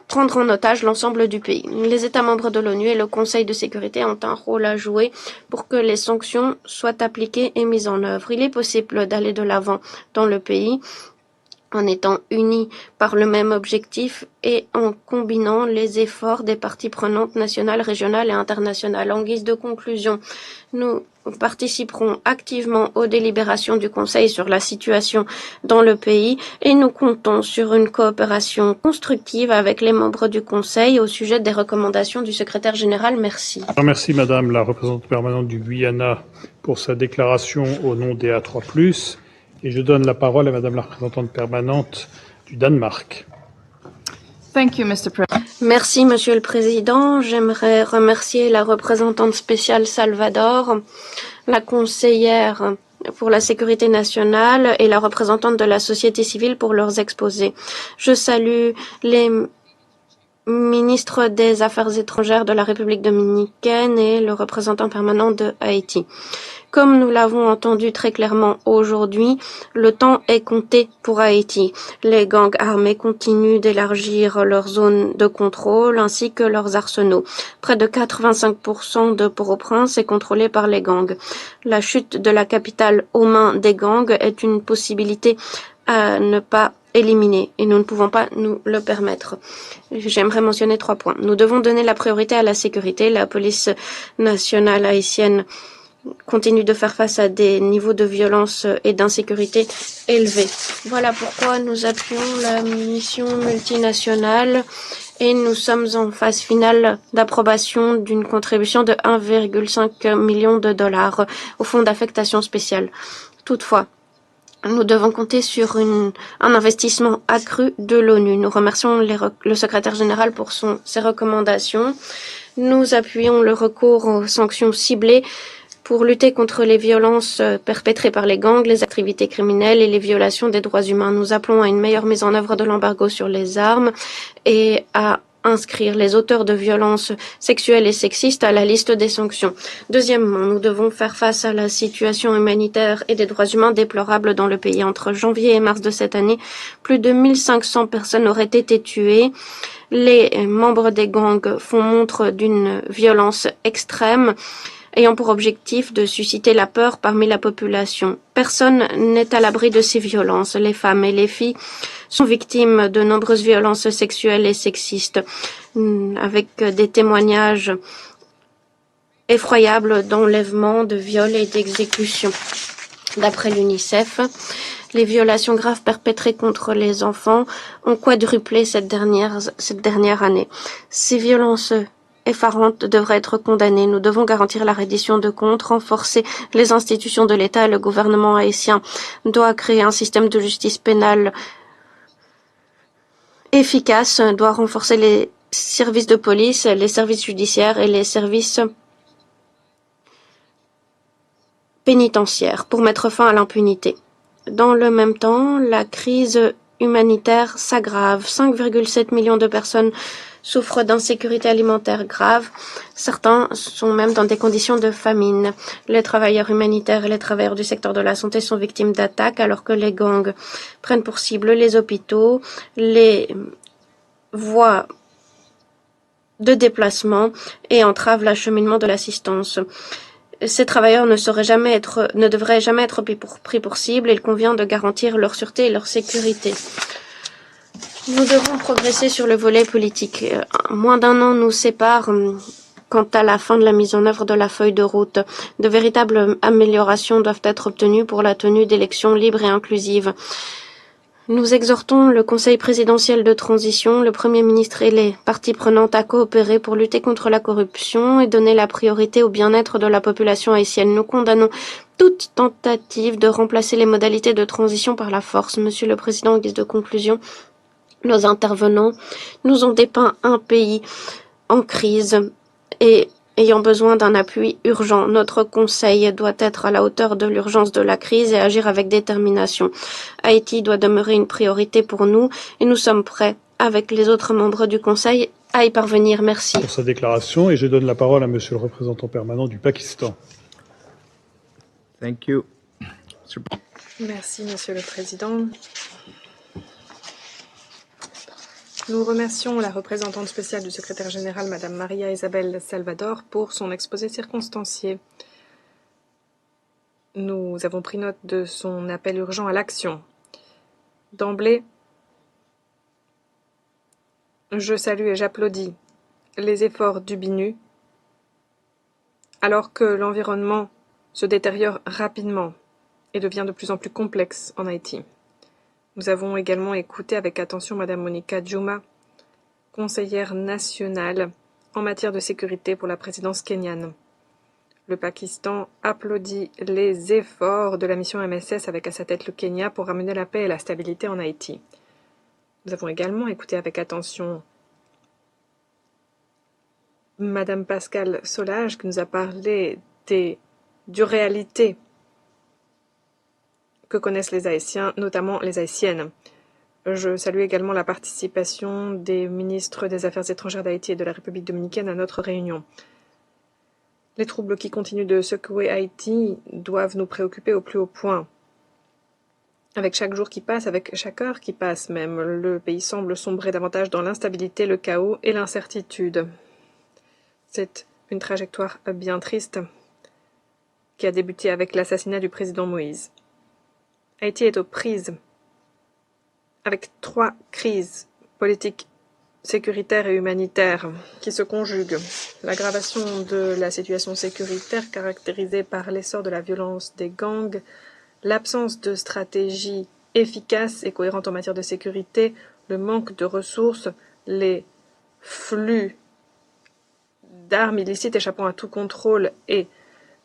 prendre en otage l'ensemble du pays. Les États membres de l'ONU et le Conseil de sécurité ont un rôle à jouer pour que les sanctions soient appliquées et mises en œuvre. Il est possible d'aller de l'avant dans le pays en étant unis par le même objectif et en combinant les efforts des parties prenantes nationales, régionales et internationales. En guise de conclusion, nous participerons activement aux délibérations du Conseil sur la situation dans le pays et nous comptons sur une coopération constructive avec les membres du Conseil au sujet des recommandations du secrétaire général. Merci. Merci Madame la représentante permanente du Guyana pour sa déclaration au nom des A3+. Et je donne la parole à Madame la représentante permanente du Danemark. Thank you, Mr. President. Merci, Monsieur le Président. J'aimerais remercier la représentante spéciale Salvador, la conseillère pour la sécurité nationale et la représentante de la société civile pour leurs exposés. Je salue les ministres des Affaires étrangères de la République dominicaine et le représentant permanent de Haïti. Comme nous l'avons entendu très clairement aujourd'hui, le temps est compté pour Haïti. Les gangs armés continuent d'élargir leurs zones de contrôle ainsi que leurs arsenaux. Près de 85% de Port-au-Prince est contrôlé par les gangs. La chute de la capitale aux mains des gangs est une possibilité à ne pas éliminer et nous ne pouvons pas nous le permettre. J'aimerais mentionner 3 points. Nous devons donner la priorité à la sécurité. La police nationale haïtienne continue de faire face à des niveaux de violence et d'insécurité élevés. Voilà pourquoi nous appuyons la mission multinationale et nous sommes en phase finale d'approbation d'une contribution de 1,5 million de dollars au fonds d'affectation spéciale. Toutefois, nous devons compter sur un investissement accru de l'ONU. Nous remercions le secrétaire général pour ses recommandations. Nous appuyons le recours aux sanctions ciblées pour lutter contre les violences perpétrées par les gangs, les activités criminelles et les violations des droits humains. Nous appelons à une meilleure mise en œuvre de l'embargo sur les armes et à inscrire les auteurs de violences sexuelles et sexistes à la liste des sanctions. Deuxièmement, nous devons faire face à la situation humanitaire et des droits humains déplorable dans le pays. Entre janvier et mars de cette année, plus de 1500 personnes auraient été tuées. Les membres des gangs font montre d'une violence extrême, ayant pour objectif de susciter la peur parmi la population. Personne n'est à l'abri de ces violences. Les femmes et les filles sont victimes de nombreuses violences sexuelles et sexistes, avec des témoignages effroyables d'enlèvements, de viols et d'exécutions. D'après l'UNICEF, les violations graves perpétrées contre les enfants ont quadruplé cette dernière année. Ces violences effarantes devraient être condamnées. Nous devons garantir la reddition de comptes, renforcer les institutions de l'État et le gouvernement haïtien doit créer un système de justice pénale efficace, doit renforcer les services de police, les services judiciaires et les services pénitentiaires pour mettre fin à l'impunité. Dans le même temps, la crise humanitaire s'aggrave. 5,7 millions de personnes souffrent d'insécurité alimentaire grave. Certains sont même dans des conditions de famine. Les travailleurs humanitaires et les travailleurs du secteur de la santé sont victimes d'attaques alors que les gangs prennent pour cible les hôpitaux, les voies de déplacement et entravent l'acheminement de l'assistance. Ces travailleurs ne devraient jamais être pris pour cible et il convient de garantir leur sûreté et leur sécurité. Nous devons progresser sur le volet politique. Moins d'un an nous sépare quant à la fin de la mise en œuvre de la feuille de route. De véritables améliorations doivent être obtenues pour la tenue d'élections libres et inclusives. Nous exhortons le Conseil présidentiel de transition, le Premier ministre et les parties prenantes à coopérer pour lutter contre la corruption et donner la priorité au bien-être de la population haïtienne. Nous condamnons toute tentative de remplacer les modalités de transition par la force. Monsieur le Président, en guise de conclusion, nos intervenants nous ont dépeint un pays en crise et ayant besoin d'un appui urgent. Notre Conseil doit être à la hauteur de l'urgence de la crise et agir avec détermination. Haïti doit demeurer une priorité pour nous et nous sommes prêts, avec les autres membres du Conseil, à y parvenir. Merci. Pour sa déclaration, et je donne la parole à Monsieur le représentant permanent du Pakistan. Thank you. Merci, Monsieur le Président. Nous remercions la représentante spéciale du secrétaire général, Madame Maria Isabel Salvador, pour son exposé circonstancié. Nous avons pris note de son appel urgent à l'action. D'emblée, je salue et j'applaudis les efforts du BINU alors que l'environnement se détériore rapidement et devient de plus en plus complexe en Haïti. Nous avons également écouté avec attention Madame Monica Djouma, conseillère nationale en matière de sécurité pour la présidence kenyane. Le Pakistan applaudit les efforts de la mission MSS avec à sa tête le Kenya pour ramener la paix et la stabilité en Haïti. Nous avons également écouté avec attention Madame Pascale Solage qui nous a parlé des dures réalités que connaissent les Haïtiens, notamment les Haïtiennes. Je salue également la participation des ministres des Affaires étrangères d'Haïti et de la République dominicaine à notre réunion. Les troubles qui continuent de secouer Haïti doivent nous préoccuper au plus haut point. Avec chaque jour qui passe, avec chaque heure qui passe même, le pays semble sombrer davantage dans l'instabilité, le chaos et l'incertitude. C'est une trajectoire bien triste qui a débuté avec l'assassinat du président Moïse. Haïti est aux prises avec 3 crises politiques, sécuritaires et humanitaires qui se conjuguent. L'aggravation de la situation sécuritaire caractérisée par l'essor de la violence des gangs, l'absence de stratégie efficace et cohérente en matière de sécurité, le manque de ressources, les flux d'armes illicites échappant à tout contrôle et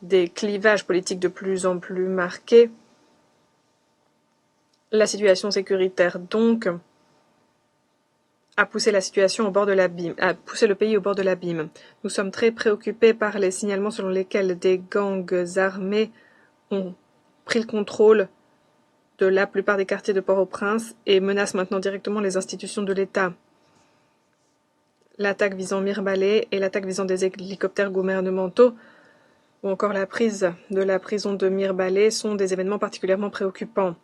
des clivages politiques de plus en plus marqués. La situation sécuritaire, donc, a poussé la situation au bord de l'abîme, a poussé le pays au bord de l'abîme. Nous sommes très préoccupés par les signalements selon lesquels des gangs armés ont pris le contrôle de la plupart des quartiers de Port-au-Prince et menacent maintenant directement les institutions de l'État. L'attaque visant Mirbalais et l'attaque visant des hélicoptères gouvernementaux ou encore la prise de la prison de Mirbalais sont des événements particulièrement préoccupants.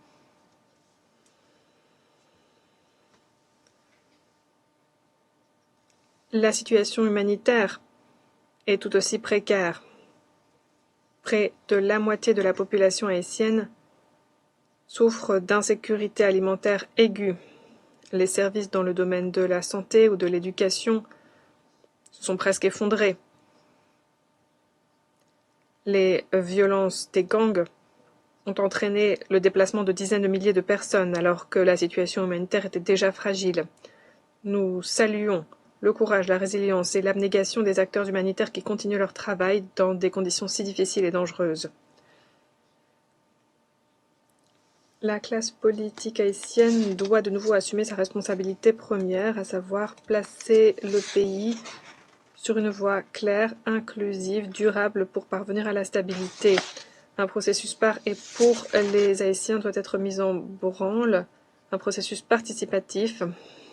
La situation humanitaire est tout aussi précaire. Près de la moitié de la population haïtienne souffre d'insécurité alimentaire aiguë. Les services dans le domaine de la santé ou de l'éducation se sont presque effondrés. Les violences des gangs ont entraîné le déplacement de dizaines de milliers de personnes alors que la situation humanitaire était déjà fragile. Nous saluons le courage, la résilience et l'abnégation des acteurs humanitaires qui continuent leur travail dans des conditions si difficiles et dangereuses. La classe politique haïtienne doit de nouveau assumer sa responsabilité première, à savoir placer le pays sur une voie claire, inclusive, durable pour parvenir à la stabilité. Un processus par et pour les Haïtiens doit être mis en branle un processus participatif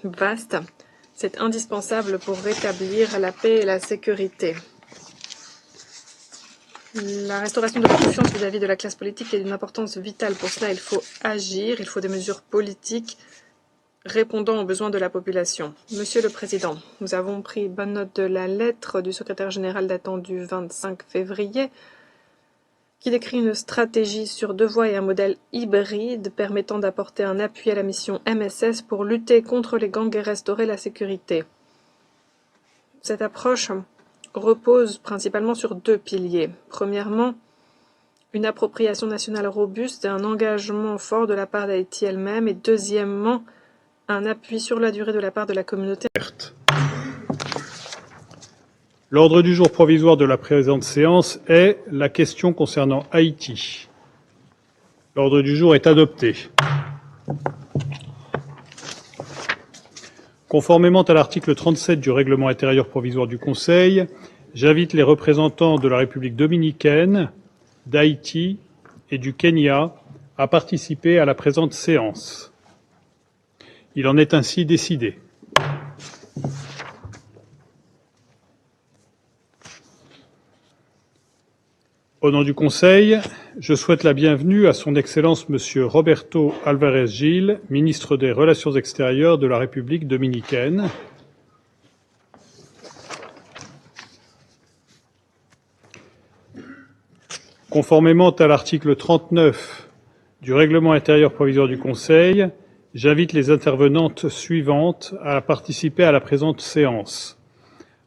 vaste. C'est indispensable pour rétablir la paix et la sécurité. La restauration de la confiance vis-à-vis de la classe politique est d'une importance vitale. Pour cela, il faut agir, il faut des mesures politiques répondant aux besoins de la population. Monsieur le Président, nous avons pris bonne note de la lettre du secrétaire général datant du 25 février qui décrit une stratégie sur 2 voies et un modèle hybride permettant d'apporter un appui à la mission MSS pour lutter contre les gangs et restaurer la sécurité. Cette approche repose principalement sur 2 piliers. Premièrement, une appropriation nationale robuste et un engagement fort de la part d'Haïti elle-même. Et deuxièmement, un appui sur la durée de la part de la communauté. L'ordre du jour provisoire de la présente séance est la question concernant Haïti. L'ordre du jour est adopté. Conformément à l'article 37 du règlement intérieur provisoire du Conseil, j'invite les représentants de la République dominicaine, d'Haïti et du Kenya à participer à la présente séance. Il en est ainsi décidé. Au nom du Conseil, je souhaite la bienvenue à son Excellence Monsieur Roberto Alvarez Gil, ministre des Relations extérieures de la République dominicaine. Conformément à l'article 39 du règlement intérieur provisoire du Conseil, j'invite les intervenantes suivantes à participer à la présente séance.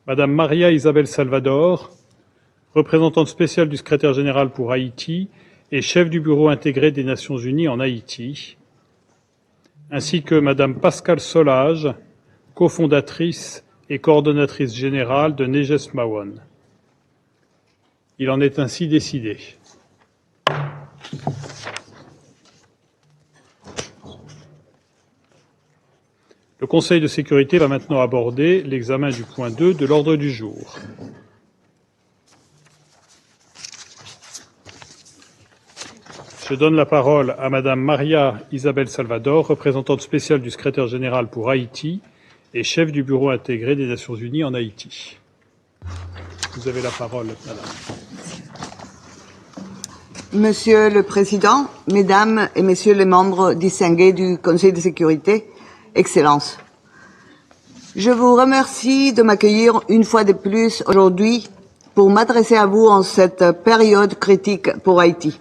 Madame Maria Isabel Salvador, représentante spéciale du secrétaire général pour Haïti et chef du bureau intégré des Nations Unies en Haïti, ainsi que Madame Pascale Solage, cofondatrice et coordonnatrice générale de Neges Mawon. Il en est ainsi décidé. Le Conseil de sécurité va maintenant aborder l'examen du point 2 de l'ordre du jour. Je donne la parole à Madame Maria Isabel Salvador, représentante spéciale du secrétaire général pour Haïti et chef du bureau intégré des Nations Unies en Haïti. Vous avez la parole, Madame. Monsieur le Président, Mesdames et Messieurs les membres distingués du Conseil de sécurité, Excellences, je vous remercie de m'accueillir une fois de plus aujourd'hui pour m'adresser à vous en cette période critique pour Haïti.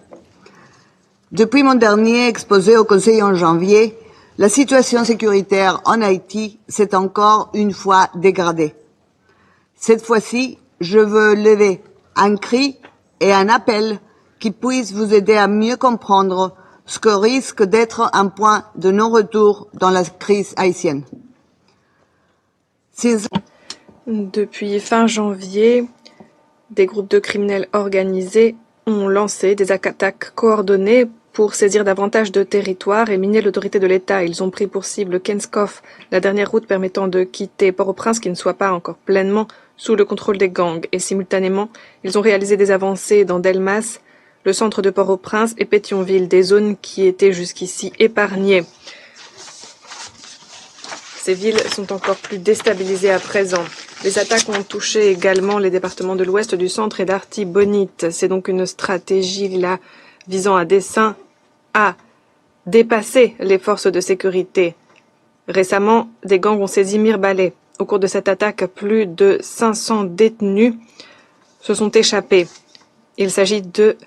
Depuis mon dernier exposé au Conseil en janvier, la situation sécuritaire en Haïti s'est encore une fois dégradée. Cette fois-ci, je veux lever un cri et un appel qui puissent vous aider à mieux comprendre ce que risque d'être un point de non-retour dans la crise haïtienne. Depuis fin janvier, des groupes de criminels organisés ont lancé des attaques coordonnées pour saisir davantage de territoires et miner l'autorité de l'État. Ils ont pris pour cible Kenskoff, la dernière route permettant de quitter Port-au-Prince qui ne soit pas encore pleinement sous le contrôle des gangs. Et simultanément, ils ont réalisé des avancées dans Delmas, le centre de Port-au-Prince et Pétionville, des zones qui étaient jusqu'ici épargnées. Ces villes sont encore plus déstabilisées à présent. Les attaques ont touché également les départements de l'Ouest, du Centre et d'Artibonite. C'est donc une stratégie là visant à dessein à dépasser les forces de sécurité. Récemment, des gangs ont saisi Mirbalais. Au cours de cette attaque, plus de 500 détenus se sont échappés. Il s'agit de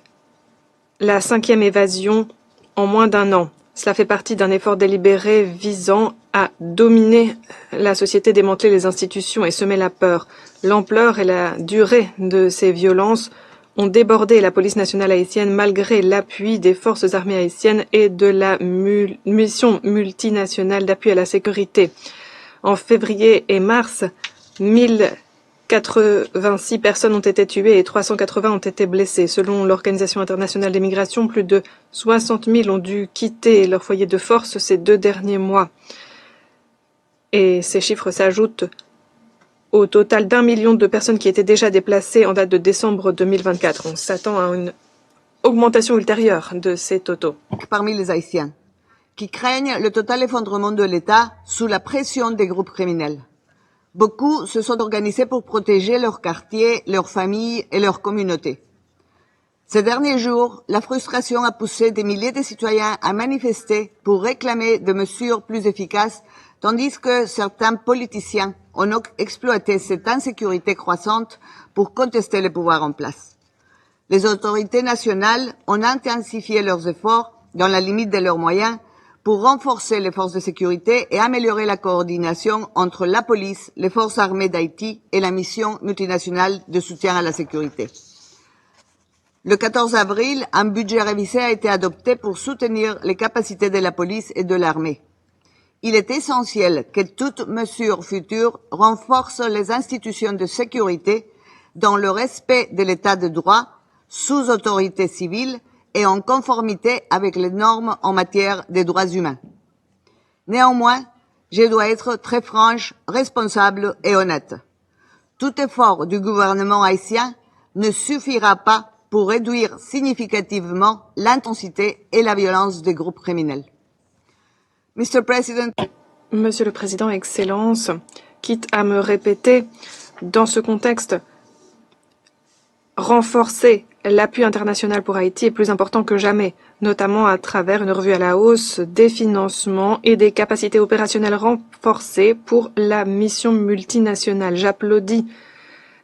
la 5e évasion en moins d'un an. Cela fait partie d'un effort délibéré visant à dominer la société, démanteler les institutions et semer la peur. L'ampleur et la durée de ces violences ont débordé la police nationale haïtienne malgré l'appui des forces armées haïtiennes et de la mission multinationale d'appui à la sécurité. En février et mars, 1086 personnes ont été tuées et 380 ont été blessées. Selon l'Organisation internationale des migrations, plus de 60 000 ont dû quitter leur foyer de force ces 2 derniers mois. Et ces chiffres s'ajoutent au total d'1 million de personnes qui étaient déjà déplacées en date de décembre 2024. On s'attend à une augmentation ultérieure de ces totaux. Parmi les Haïtiens, qui craignent le total effondrement de l'État sous la pression des groupes criminels. Beaucoup se sont organisés pour protéger leur quartier, leurs familles et leur communauté. Ces derniers jours, la frustration a poussé des milliers de citoyens à manifester pour réclamer des mesures plus efficaces, tandis que certains politiciens ont exploité cette insécurité croissante pour contester le pouvoir en place. Les autorités nationales ont intensifié leurs efforts, dans la limite de leurs moyens, pour renforcer les forces de sécurité et améliorer la coordination entre la police, les forces armées d'Haïti et la mission multinationale de soutien à la sécurité. Le 14 avril, un budget révisé a été adopté pour soutenir les capacités de la police et de l'armée. Il est essentiel que toute mesure future renforce les institutions de sécurité dans le respect de l'état de droit, sous autorité civile et en conformité avec les normes en matière des droits humains. Néanmoins, je dois être très franche, responsable et honnête. Tout effort du gouvernement haïtien ne suffira pas pour réduire significativement l'intensité et la violence des groupes criminels. Mr. President, Monsieur le Président, Excellence, quitte à me répéter, dans ce contexte, renforcer l'appui international pour Haïti est plus important que jamais, notamment à travers une revue à la hausse des financements et des capacités opérationnelles renforcées pour la mission multinationale. J'applaudis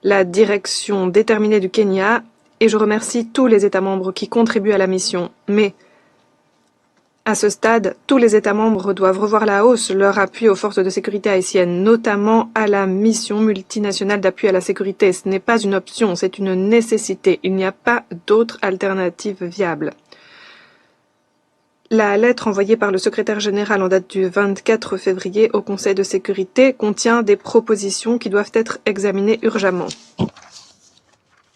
la direction déterminée du Kenya et je remercie tous les États membres qui contribuent à la mission. Mais à ce stade, tous les États membres doivent revoir à la hausse leur appui aux forces de sécurité haïtiennes, notamment à la mission multinationale d'appui à la sécurité. Ce n'est pas une option, c'est une nécessité. Il n'y a pas d'autre alternative viable. La lettre envoyée par le secrétaire général en date du 24 février au Conseil de sécurité contient des propositions qui doivent être examinées urgemment.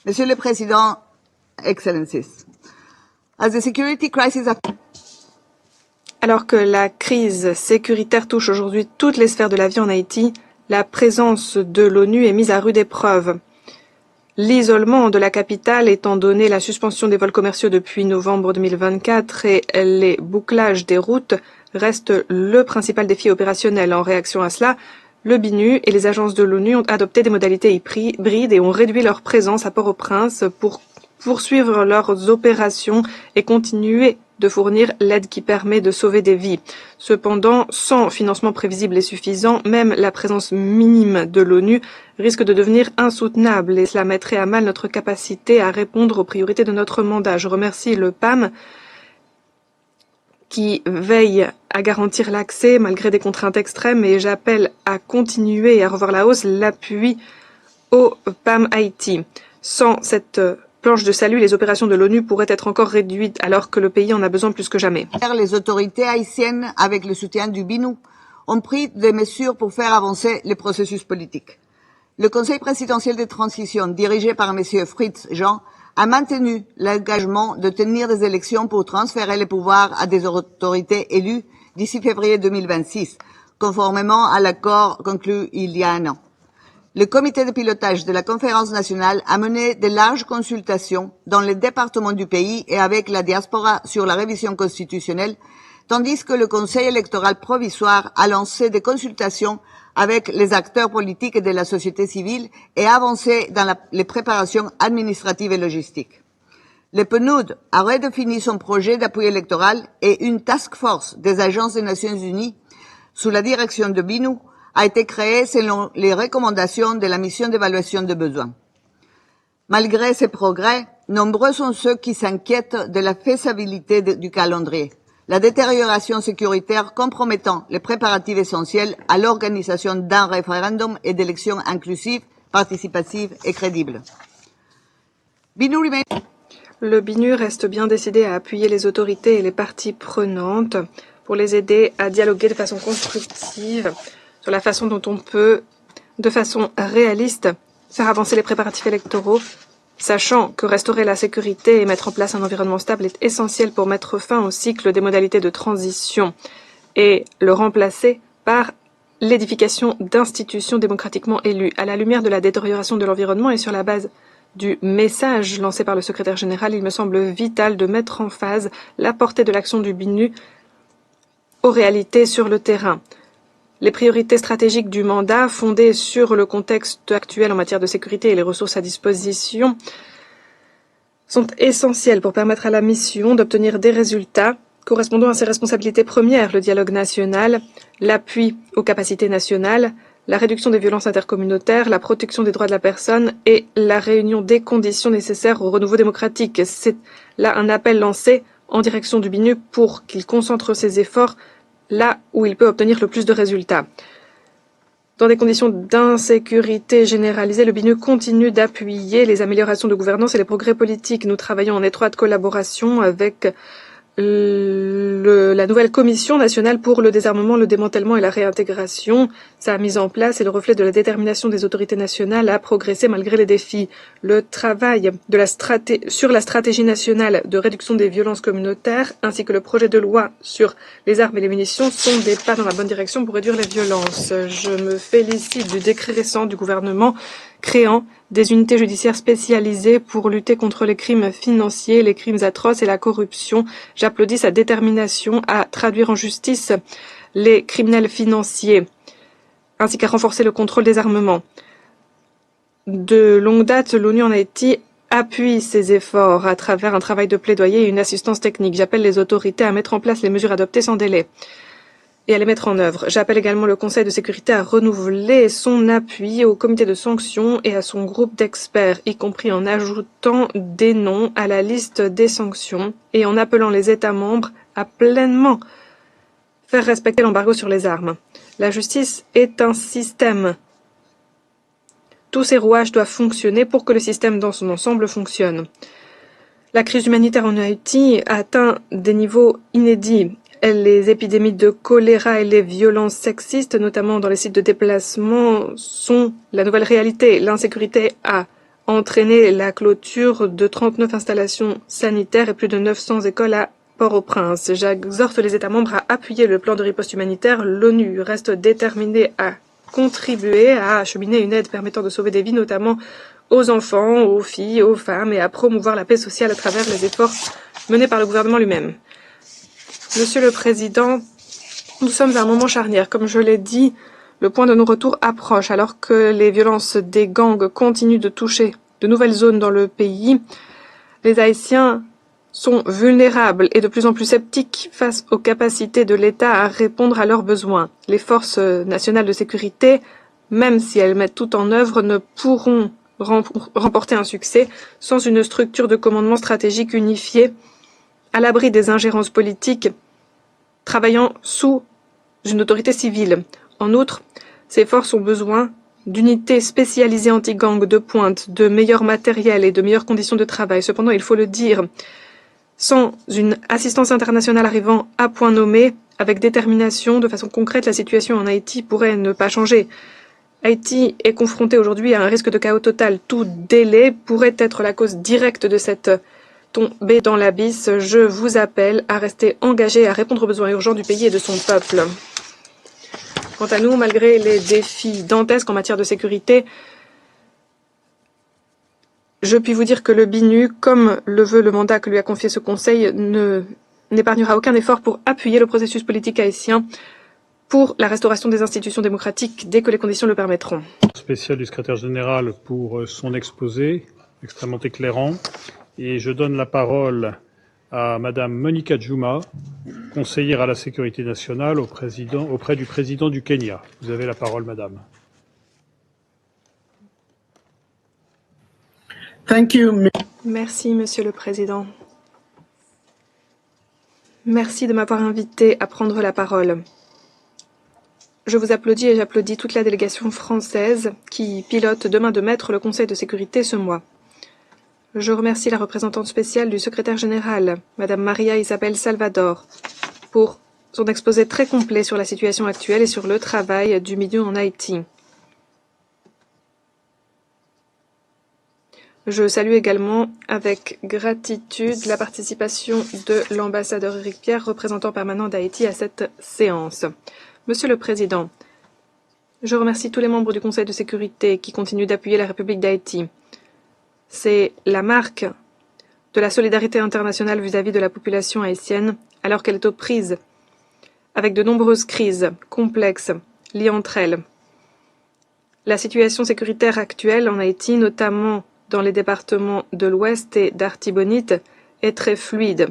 Monsieur le Président, Excellencies, as the security crisis Alors que la crise sécuritaire touche aujourd'hui toutes les sphères de la vie en Haïti, la présence de l'ONU est mise à rude épreuve. L'isolement de la capitale étant donné la suspension des vols commerciaux depuis novembre 2024 et les bouclages des routes reste le principal défi opérationnel. En réaction à cela, le BINU et les agences de l'ONU ont adopté des modalités hybrides et ont réduit leur présence à Port-au-Prince pour poursuivre leurs opérations et continuer de fournir l'aide qui permet de sauver des vies. Cependant, sans financement prévisible et suffisant, même la présence minime de l'ONU risque de devenir insoutenable et cela mettrait à mal notre capacité à répondre aux priorités de notre mandat. Je remercie le PAM qui veille à garantir l'accès malgré des contraintes extrêmes et j'appelle à continuer et à revoir la hausse l'appui au PAM Haïti. Sans cette planche de salut, les opérations de l'ONU pourraient être encore réduites alors que le pays en a besoin plus que jamais. Les autorités haïtiennes, avec le soutien du BINU, ont pris des mesures pour faire avancer le processus politique. Le Conseil présidentiel de transition, dirigé par M. Fritz Jean, a maintenu l'engagement de tenir des élections pour transférer les pouvoirs à des autorités élues d'ici février 2026, conformément à l'accord conclu il y a un an. Le comité de pilotage de la conférence nationale a mené de larges consultations dans les départements du pays et avec la diaspora sur la révision constitutionnelle, tandis que le Conseil électoral provisoire a lancé des consultations avec les acteurs politiques et de la société civile et avancé dans les préparations administratives et logistiques. Le PNUD a redéfini son projet d'appui électoral et une task force des agences des Nations Unies, sous la direction de BINU, a été créée selon les recommandations de la mission d'évaluation de besoins. Malgré ces progrès, nombreux sont ceux qui s'inquiètent de la faisabilité du calendrier, la détérioration sécuritaire compromettant les préparatifs essentiels à l'organisation d'un référendum et d'élections inclusives, participatives et crédibles. Le BINU reste bien décidé à appuyer les autorités et les parties prenantes pour les aider à dialoguer de façon constructive sur la façon dont on peut, de façon réaliste, faire avancer les préparatifs électoraux, sachant que restaurer la sécurité et mettre en place un environnement stable est essentiel pour mettre fin au cycle des modalités de transition et le remplacer par l'édification d'institutions démocratiquement élues. À la lumière de la détérioration de l'environnement et sur la base du message lancé par le secrétaire général, il me semble vital de mettre en phase la portée de l'action du BINU aux réalités sur le terrain. Les priorités stratégiques du mandat, fondées sur le contexte actuel en matière de sécurité et les ressources à disposition, sont essentielles pour permettre à la mission d'obtenir des résultats correspondant à ses responsabilités premières, le dialogue national, l'appui aux capacités nationales, la réduction des violences intercommunautaires, la protection des droits de la personne et la réunion des conditions nécessaires au renouveau démocratique. C'est là un appel lancé en direction du BINU pour qu'il concentre ses efforts là où il peut obtenir le plus de résultats. Dans des conditions d'insécurité généralisée, le BINU continue d'appuyer les améliorations de gouvernance et les progrès politiques. Nous travaillons en étroite collaboration avec la nouvelle Commission nationale pour le désarmement, le démantèlement et la réintégration. Sa mise en place est le reflet de la détermination des autorités nationales à progresser malgré les défis. Le travail sur la stratégie nationale de réduction des violences communautaires ainsi que le projet de loi sur les armes et les munitions sont des pas dans la bonne direction pour réduire les violences. Je me félicite du décret récent du gouvernement créant des unités judiciaires spécialisées pour lutter contre les crimes financiers, les crimes atroces et la corruption. J'applaudis sa détermination à traduire en justice les criminels financiers, ainsi qu'à renforcer le contrôle des armements. De longue date, l'ONU en Haïti appuie ces efforts à travers un travail de plaidoyer et une assistance technique. J'appelle les autorités à mettre en place les mesures adoptées sans délai et à les mettre en œuvre. J'appelle également le Conseil de sécurité à renouveler son appui au comité de sanctions et à son groupe d'experts, y compris en ajoutant des noms à la liste des sanctions et en appelant les États membres à pleinement faire respecter l'embargo sur les armes. La justice est un système. Tous ces rouages doivent fonctionner pour que le système dans son ensemble fonctionne. La crise humanitaire en Haïti a atteint des niveaux inédits. Les épidémies de choléra et les violences sexistes, notamment dans les sites de déplacement, sont la nouvelle réalité. L'insécurité a entraîné la clôture de 39 installations sanitaires et plus de 900 écoles à Port-au-Prince. J'exhorte les États membres à appuyer le plan de riposte humanitaire. L'ONU reste déterminée à contribuer à acheminer une aide permettant de sauver des vies, notamment aux enfants, aux filles, aux femmes, et à promouvoir la paix sociale à travers les efforts menés par le gouvernement lui-même. Monsieur le Président, nous sommes à un moment charnière. Comme je l'ai dit, le point de non-retour approche. Alors que les violences des gangs continuent de toucher de nouvelles zones dans le pays, les Haïtiens sont vulnérables et de plus en plus sceptiques face aux capacités de l'État à répondre à leurs besoins. Les forces nationales de sécurité, même si elles mettent tout en œuvre, ne pourront remporter un succès sans une structure de commandement stratégique unifiée à l'abri des ingérences politiques, travaillant sous une autorité civile. En outre, ces forces ont besoin d'unités spécialisées anti-gang de pointe, de meilleur matériel et de meilleures conditions de travail. Cependant, il faut le dire, sans une assistance internationale arrivant à point nommé, avec détermination, de façon concrète, la situation en Haïti pourrait ne pas changer. Haïti est confronté aujourd'hui à un risque de chaos total. Tout délai pourrait être la cause directe de cette tombée dans l'abysse. Je vous appelle à rester engagés et à répondre aux besoins urgents du pays et de son peuple. Quant à nous, malgré les défis dantesques en matière de sécurité, je puis vous dire que le BINU, comme le veut le mandat que lui a confié ce Conseil, n'épargnera aucun effort pour appuyer le processus politique haïtien pour la restauration des institutions démocratiques dès que les conditions le permettront. Spécial du secrétaire général pour son exposé extrêmement éclairant. Et je donne la parole à Madame Monica Juma, conseillère à la sécurité nationale auprès du président du Kenya. Vous avez la parole, Madame. Merci, Monsieur le Président. Merci de m'avoir invité à prendre la parole. Je vous applaudis et j'applaudis toute la délégation française qui pilote de main de maître le Conseil de sécurité ce mois. Je remercie la représentante spéciale du secrétaire général, Madame Maria Isabel Salvador, pour son exposé très complet sur la situation actuelle et sur le travail du milieu en Haïti. Je salue également avec gratitude la participation de l'ambassadeur Éric Pierre, représentant permanent d'Haïti, à cette séance. Monsieur le Président, je remercie tous les membres du Conseil de sécurité qui continuent d'appuyer la République d'Haïti. C'est la marque de la solidarité internationale vis-à-vis de la population haïtienne alors qu'elle est aux prises avec de nombreuses crises complexes liées entre elles. La situation sécuritaire actuelle en Haïti, notamment dans les départements de l'Ouest et d'Artibonite, est très fluide.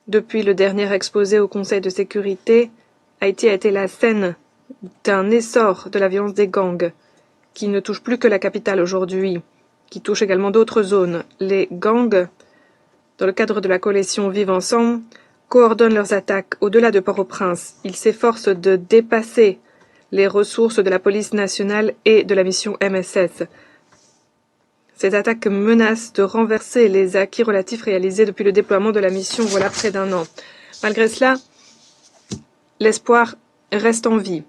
Depuis le dernier exposé au Conseil de sécurité, Haïti a été la scène d'un essor de la violence des gangs, qui ne touche plus que la capitale aujourd'hui, qui touche également d'autres zones. Les gangs, dans le cadre de la coalition Vivre Ensemble, coordonnent leurs attaques au-delà de Port-au-Prince. Ils s'efforcent de dépasser les ressources de la police nationale et de la mission MSS. Ces attaques menacent de renverser les acquis relatifs réalisés depuis le déploiement de la mission voilà près d'un an. Malgré cela, l'espoir reste en vie.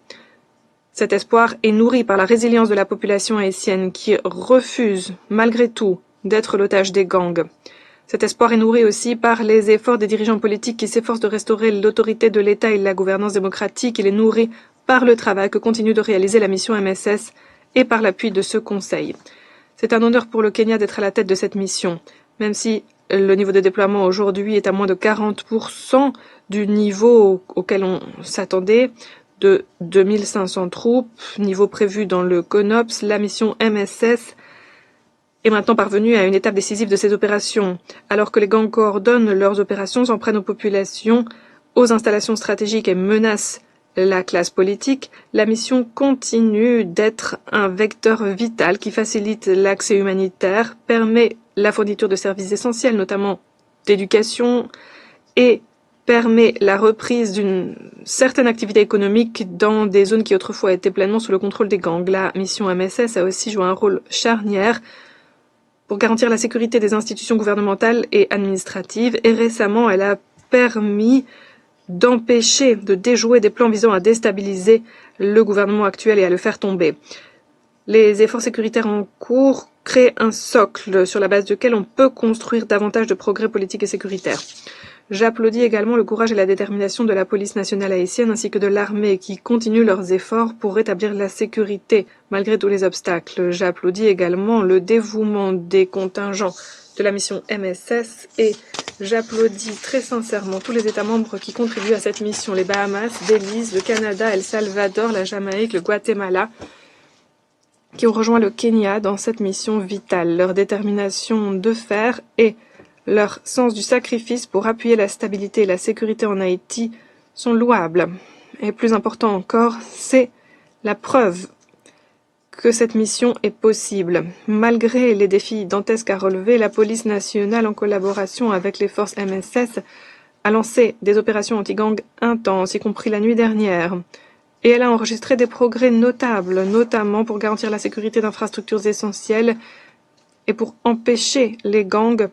Cet espoir est nourri par la résilience de la population haïtienne qui refuse, malgré tout, d'être l'otage des gangs. Cet espoir est nourri aussi par les efforts des dirigeants politiques qui s'efforcent de restaurer l'autorité de l'État et la gouvernance démocratique. Il est nourri par le travail que continue de réaliser la mission MSS et par l'appui de ce Conseil. C'est un honneur pour le Kenya d'être à la tête de cette mission, même si le niveau de déploiement aujourd'hui est à moins de 40% du niveau auquel on s'attendait, de 2500 troupes, niveau prévu dans le CONOPS. La mission MSS est maintenant parvenue à une étape décisive de ces opérations. Alors que les gangs coordonnent leurs opérations, s'en prennent aux populations, aux installations stratégiques et menacent la classe politique, la mission continue d'être un vecteur vital qui facilite l'accès humanitaire, permet la fourniture de services essentiels, notamment d'éducation, et permet la reprise d'une certaine activité économique dans des zones qui autrefois étaient pleinement sous le contrôle des gangs. La mission MSS a aussi joué un rôle charnière pour garantir la sécurité des institutions gouvernementales et administratives, et récemment elle a permis d'empêcher, de déjouer des plans visant à déstabiliser le gouvernement actuel et à le faire tomber. Les efforts sécuritaires en cours créent un socle sur la base duquel on peut construire davantage de progrès politiques et sécuritaires. J'applaudis également le courage et la détermination de la police nationale haïtienne ainsi que de l'armée qui continuent leurs efforts pour rétablir la sécurité malgré tous les obstacles. J'applaudis également le dévouement des contingents de la mission MSS et j'applaudis très sincèrement tous les États membres qui contribuent à cette mission, les Bahamas, Belize, le Canada, El Salvador, la Jamaïque, le Guatemala, qui ont rejoint le Kenya dans cette mission vitale. Leur détermination de faire et leur sens du sacrifice pour appuyer la stabilité et la sécurité en Haïti sont louables. Et plus important encore, c'est la preuve que cette mission est possible. Malgré les défis dantesques à relever, la police nationale, en collaboration avec les forces MSS, a lancé des opérations anti-gang intenses, y compris la nuit dernière. Et elle a enregistré des progrès notables, notamment pour garantir la sécurité d'infrastructures essentielles et pour empêcher les gangs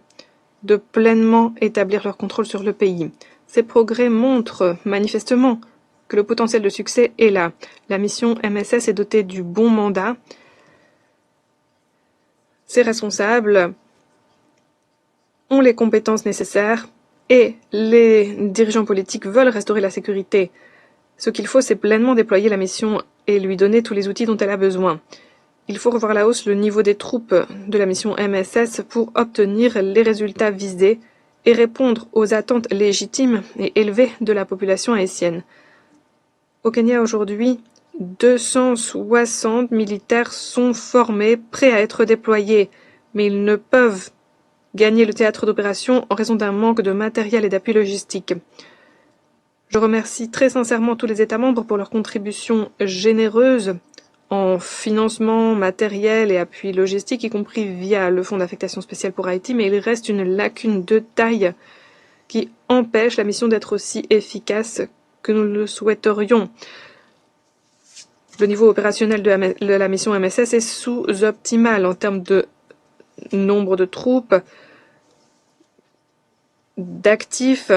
de pleinement établir leur contrôle sur le pays. Ces progrès montrent manifestement que le potentiel de succès est là. La mission MSS est dotée du bon mandat. Ses responsables ont les compétences nécessaires et les dirigeants politiques veulent restaurer la sécurité. Ce qu'il faut, c'est pleinement déployer la mission et lui donner tous les outils dont elle a besoin. Il faut revoir à la hausse le niveau des troupes de la mission MSS pour obtenir les résultats visés et répondre aux attentes légitimes et élevées de la population haïtienne. Au Kenya aujourd'hui, 260 militaires sont formés, prêts à être déployés, mais ils ne peuvent gagner le théâtre d'opération en raison d'un manque de matériel et d'appui logistique. Je remercie très sincèrement tous les États membres pour leur contribution généreuse en financement, matériel et appui logistique, y compris via le Fonds d'affectation spéciale pour Haïti, mais il reste une lacune de taille qui empêche la mission d'être aussi efficace que nous le souhaiterions. Le niveau opérationnel de la mission MSS est sous-optimal en termes de nombre de troupes, d'actifs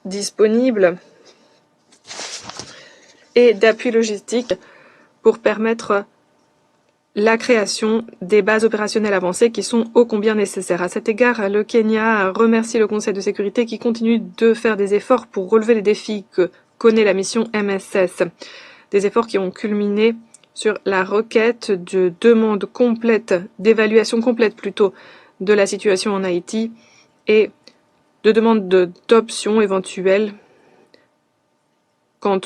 disponibles et d'appui logistique pour permettre la création des bases opérationnelles avancées qui sont ô combien nécessaires. À cet égard, le Kenya remercie le Conseil de sécurité qui continue de faire des efforts pour relever les défis que connaît la mission MSS. Des efforts qui ont culminé sur la requête de demande complète, d'évaluation complète plutôt, de la situation en Haïti et de demande d'options éventuelles quant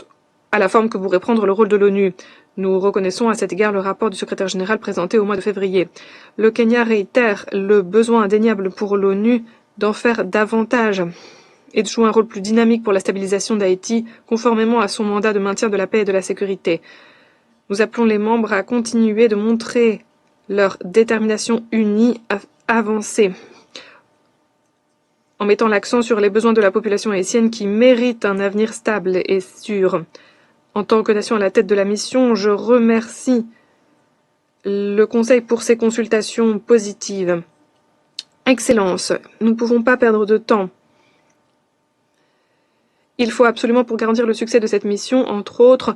à la forme que pourrait prendre le rôle de l'ONU. Nous reconnaissons à cet égard le rapport du secrétaire général présenté au mois de février. Le Kenya réitère le besoin indéniable pour l'ONU d'en faire davantage et de jouer un rôle plus dynamique pour la stabilisation d'Haïti, conformément à son mandat de maintien de la paix et de la sécurité. Nous appelons les membres à continuer de montrer leur détermination unie à avancer, en mettant l'accent sur les besoins de la population haïtienne qui mérite un avenir stable et sûr. En tant que nation à la tête de la mission, je remercie le Conseil pour ses consultations positives. Excellence, nous ne pouvons pas perdre de temps. Il faut absolument, pour garantir le succès de cette mission, entre autres,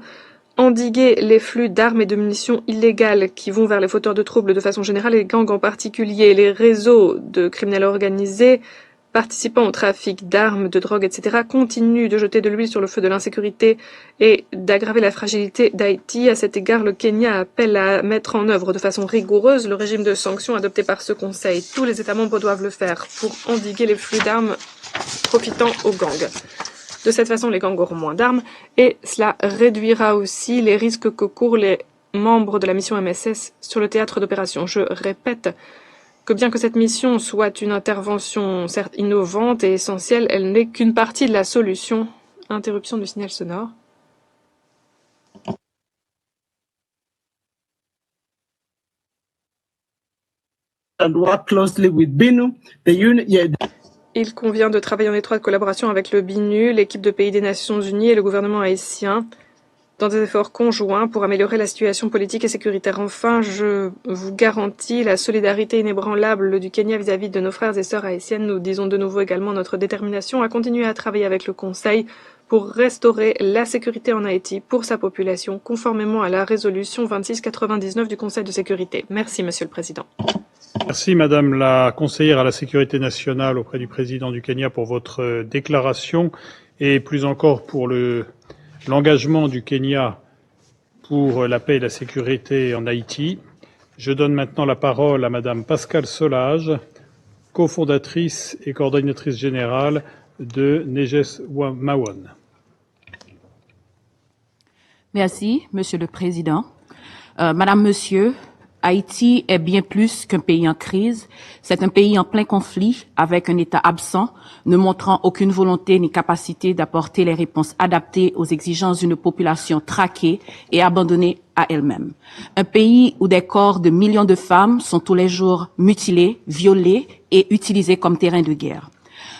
endiguer les flux d'armes et de munitions illégales qui vont vers les fauteurs de troubles de façon générale et les gangs en particulier. Les réseaux de criminels organisés participant au trafic d'armes, de drogue, etc., continuent de jeter de l'huile sur le feu de l'insécurité et d'aggraver la fragilité d'Haïti. À cet égard, le Kenya appelle à mettre en œuvre de façon rigoureuse le régime de sanctions adopté par ce Conseil. Tous les États membres doivent le faire pour endiguer les flux d'armes profitant aux gangs. De cette façon, les gangs auront moins d'armes et cela réduira aussi les risques que courent les membres de la mission MSS sur le théâtre d'opération. Je répète que bien que cette mission soit une intervention certes innovante et essentielle, elle n'est qu'une partie de la solution. Interruption du signal sonore. Il convient de travailler en étroite collaboration avec le BINU, l'équipe de pays des Nations Unies et le gouvernement haïtien dans des efforts conjoints pour améliorer la situation politique et sécuritaire. Enfin, je vous garantis la solidarité inébranlable du Kenya vis-à-vis de nos frères et sœurs haïtiennes. Nous disons de nouveau également notre détermination à continuer à travailler avec le Conseil pour restaurer la sécurité en Haïti pour sa population, conformément à la résolution 2699 du Conseil de sécurité. Merci, Monsieur le Président. Merci, Madame la conseillère à la sécurité nationale auprès du président du Kenya pour votre déclaration et plus encore pour l'engagement du Kenya pour la paix et la sécurité en Haïti. Je donne maintenant la parole à Madame Pascale Solage, cofondatrice et coordonnatrice générale de Neges Mawon. Merci, Monsieur le Président. Madame, Monsieur, Haïti est bien plus qu'un pays en crise. C'est un pays en plein conflit, avec un État absent, ne montrant aucune volonté ni capacité d'apporter les réponses adaptées aux exigences d'une population traquée et abandonnée à elle-même. Un pays où des corps de millions de femmes sont tous les jours mutilés, violés et utilisés comme terrain de guerre.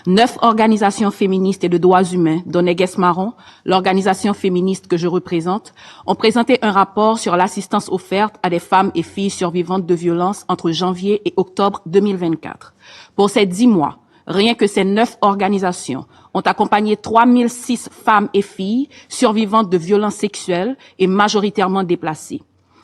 9 organisations féministes et de droits humains, dont Neges Marron, l'organisation féministe que je représente, ont présenté un rapport sur l'assistance offerte à des femmes et filles survivantes de violences entre janvier et octobre 2024. Pour ces 10 mois, rien que ces 9 organisations ont accompagné 3006 femmes et filles survivantes de violences sexuelles et majoritairement déplacées.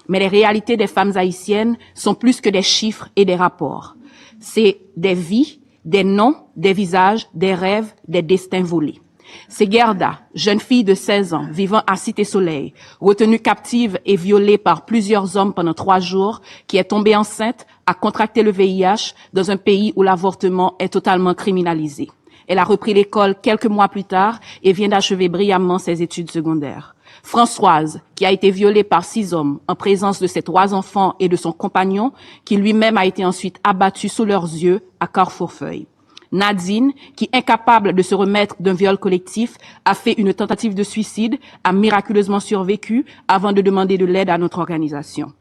Mais les réalités des femmes haïtiennes sont plus que des chiffres et des rapports. C'est des vies, des noms, des visages, des rêves, des destins volés. C'est Gerda, jeune fille de 16 ans, vivant à Cité-Soleil, retenue captive et violée par plusieurs hommes pendant 3 jours, qui est tombée enceinte, a contracté le VIH dans un pays où l'avortement est totalement criminalisé. Elle a repris l'école quelques mois plus tard et vient d'achever brillamment ses études secondaires. Françoise, qui a été violée par 6 hommes en présence de ses 3 enfants et de son compagnon, qui lui-même a été ensuite abattu sous leurs yeux à Carrefourfeuille. Nadine, qui, incapable de se remettre d'un viol collectif, a fait une tentative de suicide, a miraculeusement survécu avant de demander de l'aide à notre organisation.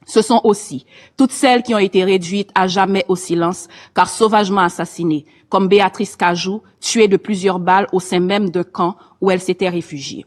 Ce sont aussi toutes celles qui ont été réduites à jamais au silence, car sauvagement assassinées, comme Béatrice Cajou, tuée de plusieurs balles au sein même d'un camp où elle s'était réfugiée.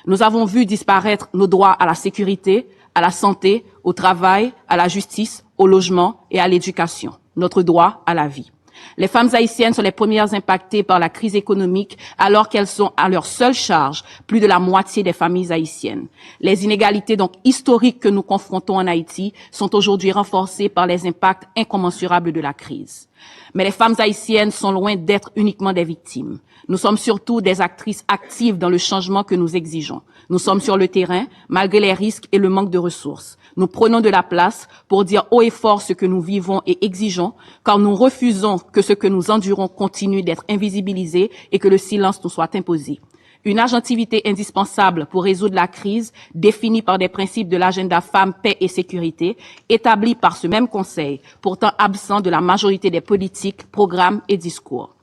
Nous avons vu disparaître nos droits à la sécurité, à la santé, au travail, à la justice, au logement et à l'éducation, notre droit à la vie. Les femmes haïtiennes sont les premières impactées par la crise économique alors qu'elles sont à leur seule charge plus de la moitié des familles haïtiennes. Les inégalités donc historiques que nous confrontons en Haïti sont aujourd'hui renforcées par les impacts incommensurables de la crise. Mais les femmes haïtiennes sont loin d'être uniquement des victimes. Nous sommes surtout des actrices actives dans le changement que nous exigeons. Nous sommes sur le terrain, malgré les risques et le manque de ressources. Nous prenons de la place pour dire haut et fort ce que nous vivons et exigeons, car nous refusons que ce que nous endurons continue d'être invisibilisé et que le silence nous soit imposé. une agentivité indispensable pour résoudre la crise définie par des principes de l'agenda femmes, paix et sécurité, établi par ce même Conseil, pourtant absent de la majorité des politiques, programmes et discours.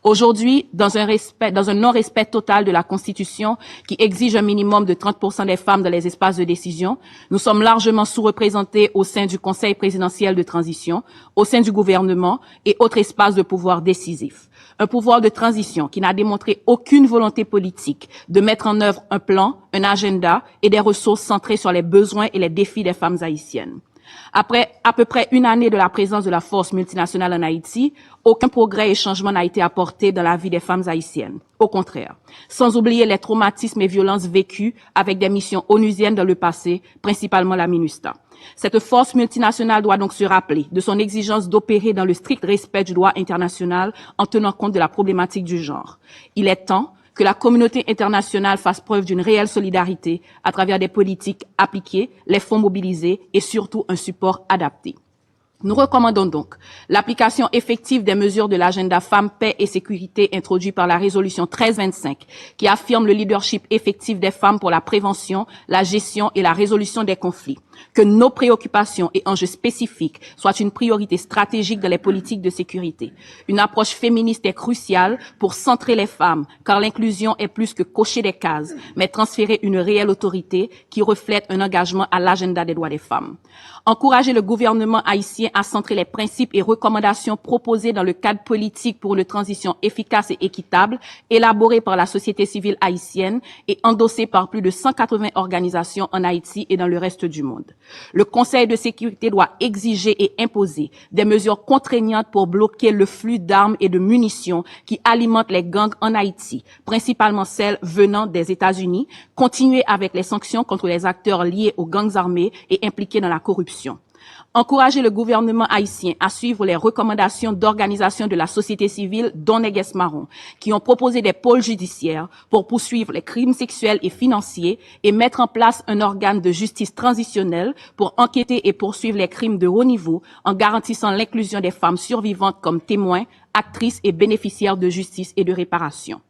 Aujourd'hui, dans un non-respect total de la Constitution qui exige un minimum de 30% des femmes dans les espaces de décision, nous sommes largement sous-représentés au sein du Conseil présidentiel de transition, au sein du gouvernement et autres espaces de pouvoir décisifs. Un pouvoir de transition qui n'a démontré aucune volonté politique de mettre en œuvre un plan, un agenda et des ressources centrées sur les besoins et les défis des femmes haïtiennes. Après à peu près une année de la présence de la force multinationale en Haïti, aucun progrès et changement n'a été apporté dans la vie des femmes haïtiennes. Au contraire, sans oublier les traumatismes et violences vécus avec des missions onusiennes dans le passé, principalement la MINUSTA. Cette force multinationale doit donc se rappeler de son exigence d'opérer dans le strict respect du droit international en tenant compte de la problématique du genre. Il est temps que la communauté internationale fasse preuve d'une réelle solidarité à travers des politiques appliquées, les fonds mobilisés et surtout un support adapté. Nous recommandons donc l'application effective des mesures de l'agenda Femmes, Paix et Sécurité introduit par la résolution 1325 qui affirme le leadership effectif des femmes pour la prévention, la gestion et la résolution des conflits. Que nos préoccupations et enjeux spécifiques soient une priorité stratégique dans les politiques de sécurité. Une approche féministe est cruciale pour centrer les femmes, car l'inclusion est plus que cocher des cases, mais transférer une réelle autorité qui reflète un engagement à l'agenda des droits des femmes. Encourager le gouvernement haïtien à centrer les principes et recommandations proposés dans le cadre politique pour une transition efficace et équitable, élaboré par la société civile haïtienne et endossé par plus de 180 organisations en Haïti et dans le reste du monde. Le Conseil de sécurité doit exiger et imposer des mesures contraignantes pour bloquer le flux d'armes et de munitions qui alimentent les gangs en Haïti, principalement celles venant des États-Unis, continuer avec les sanctions contre les acteurs liés aux gangs armés et impliqués dans la corruption. Encourager le gouvernement haïtien à suivre les recommandations d'organisations de la société civile, dont Neges Marron, qui ont proposé des pôles judiciaires pour poursuivre les crimes sexuels et financiers et mettre en place un organe de justice transitionnelle pour enquêter et poursuivre les crimes de haut niveau en garantissant l'inclusion des femmes survivantes comme témoins, actrices et bénéficiaires de justice et de réparation.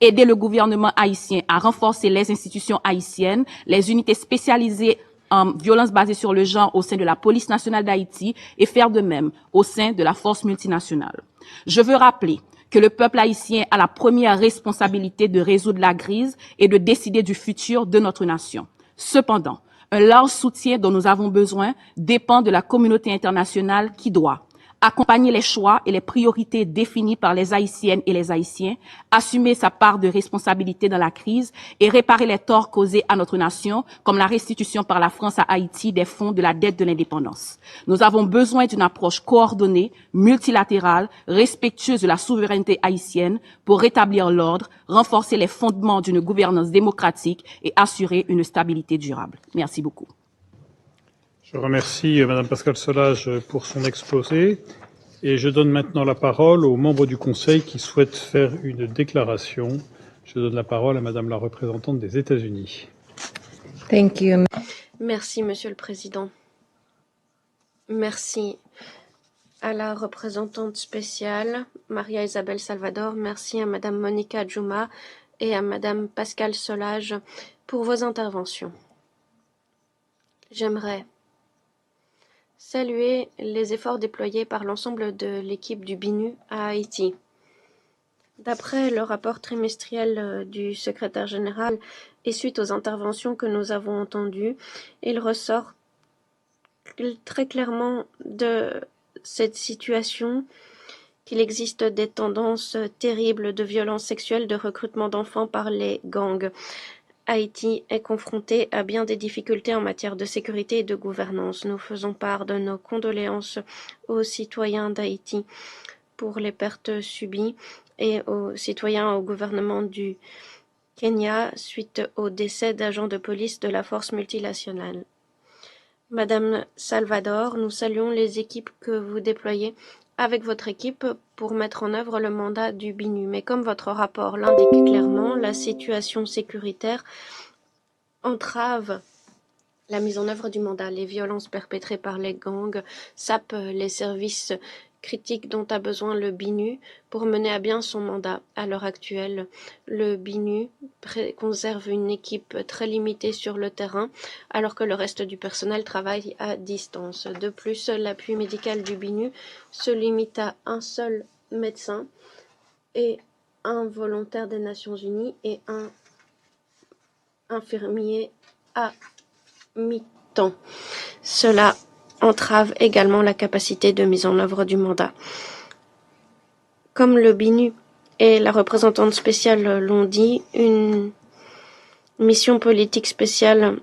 Aider le gouvernement haïtien à renforcer les institutions haïtiennes, les unités spécialisées en violences basées sur le genre au sein de la police nationale d'Haïti et faire de même au sein de la force multinationale. Je veux rappeler que le peuple haïtien a la première responsabilité de résoudre la crise et de décider du futur de notre nation. Cependant, un large soutien dont nous avons besoin dépend de la communauté internationale qui doit accompagner les choix et les priorités définies par les Haïtiennes et les Haïtiens, assumer sa part de responsabilité dans la crise et réparer les torts causés à notre nation, comme la restitution par la France à Haïti des fonds de la dette de l'indépendance. Nous avons besoin d'une approche coordonnée, multilatérale, respectueuse de la souveraineté haïtienne pour rétablir l'ordre, renforcer les fondements d'une gouvernance démocratique et assurer une stabilité durable. Merci beaucoup. Je remercie Madame Pascale Solage pour son exposé et je donne maintenant la parole aux membres du Conseil qui souhaitent faire une déclaration. Je donne la parole à Madame la représentante des États-Unis. Thank you. Merci, Monsieur le Président. Merci à la représentante spéciale, Maria Isabelle Salvador. Merci à Madame Monica Djouma et à Madame Pascale Solage pour vos interventions. J'aimerais saluer les efforts déployés par l'ensemble de l'équipe du BINU à Haïti. D'après le rapport trimestriel du secrétaire général et suite aux interventions que nous avons entendues, il ressort très clairement de cette situation qu'il existe des tendances terribles de violence sexuelle, de recrutement d'enfants par les gangs. Haïti est confronté à bien des difficultés en matière de sécurité et de gouvernance. Nous faisons part de nos condoléances aux citoyens d'Haïti pour les pertes subies et aux citoyens au gouvernement du Kenya suite au décès d'agents de police de la force multinationale. Madame Salvador, nous saluons les équipes que vous déployez avec votre équipe pour mettre en œuvre le mandat du BINU. Mais comme votre rapport l'indique clairement, la situation sécuritaire entrave la mise en œuvre du mandat. Les violences perpétrées par les gangs sapent les services critique dont a besoin le BINU pour mener à bien son mandat. À l'heure actuelle, le BINU conserve une équipe très limitée sur le terrain, alors que le reste du personnel travaille à distance. De plus, l'appui médical du BINU se limite à un seul médecin et un volontaire des Nations Unies et un infirmier à mi-temps. Cela entrave également la capacité de mise en œuvre du mandat. Comme le BINU et la représentante spéciale l'ont dit, une mission politique spéciale,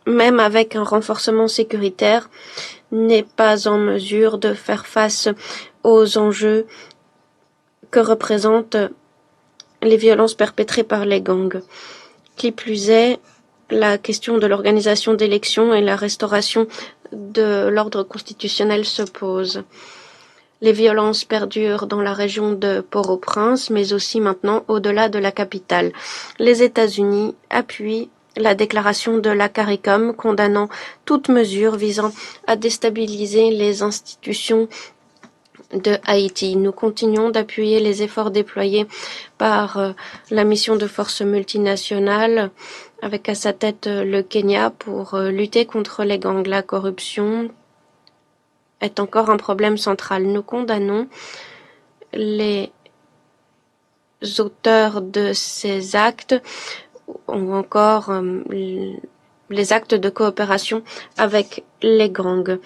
même avec un renforcement sécuritaire, n'est pas en mesure de faire face aux enjeux que représentent les violences perpétrées par les gangs. Qui plus est, la question de l'organisation d'élections et la restauration de l'ordre constitutionnel se pose. Les violences perdurent dans la région de Port-au-Prince, mais aussi maintenant au-delà de la capitale. Les États-Unis appuient la déclaration de la CARICOM condamnant toute mesure visant à déstabiliser les institutions de Haïti. Nous continuons d'appuyer les efforts déployés par la mission de force multinationale avec à sa tête le Kenya pour lutter contre les gangs. La corruption est encore un problème central. Nous condamnons les auteurs de ces actes ou encore les actes de coopération avec les gangs.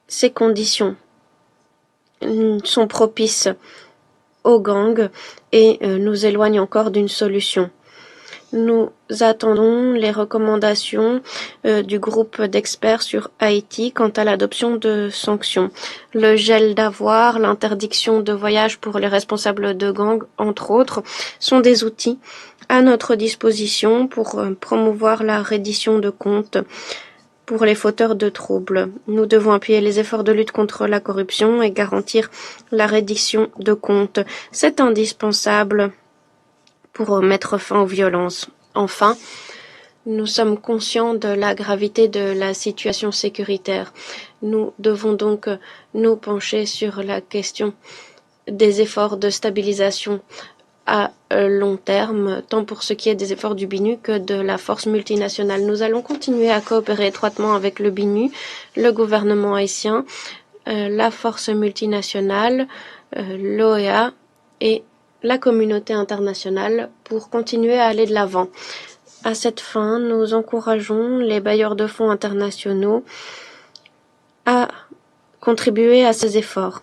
Ces conditions sont propices aux gangs et nous éloignent encore d'une solution. Nous attendons les recommandations du groupe d'experts sur Haïti quant à l'adoption de sanctions. Le gel d'avoirs, l'interdiction de voyage pour les responsables de gangs, entre autres, sont des outils à notre disposition pour promouvoir la reddition de comptes pour les fauteurs de troubles. Nous devons appuyer les efforts de lutte contre la corruption et garantir la reddition de comptes. C'est indispensable pour mettre fin aux violences. Enfin, nous sommes conscients de la gravité de la situation sécuritaire. Nous devons donc nous pencher sur la question des efforts de stabilisation à long terme, tant pour ce qui est des efforts du BINU que de la force multinationale. Nous allons continuer à coopérer étroitement avec le BINU, le gouvernement haïtien, la force multinationale, l'OEA et la communauté internationale pour continuer à aller de l'avant. À cette fin, nous encourageons les bailleurs de fonds internationaux à contribuer à ces efforts.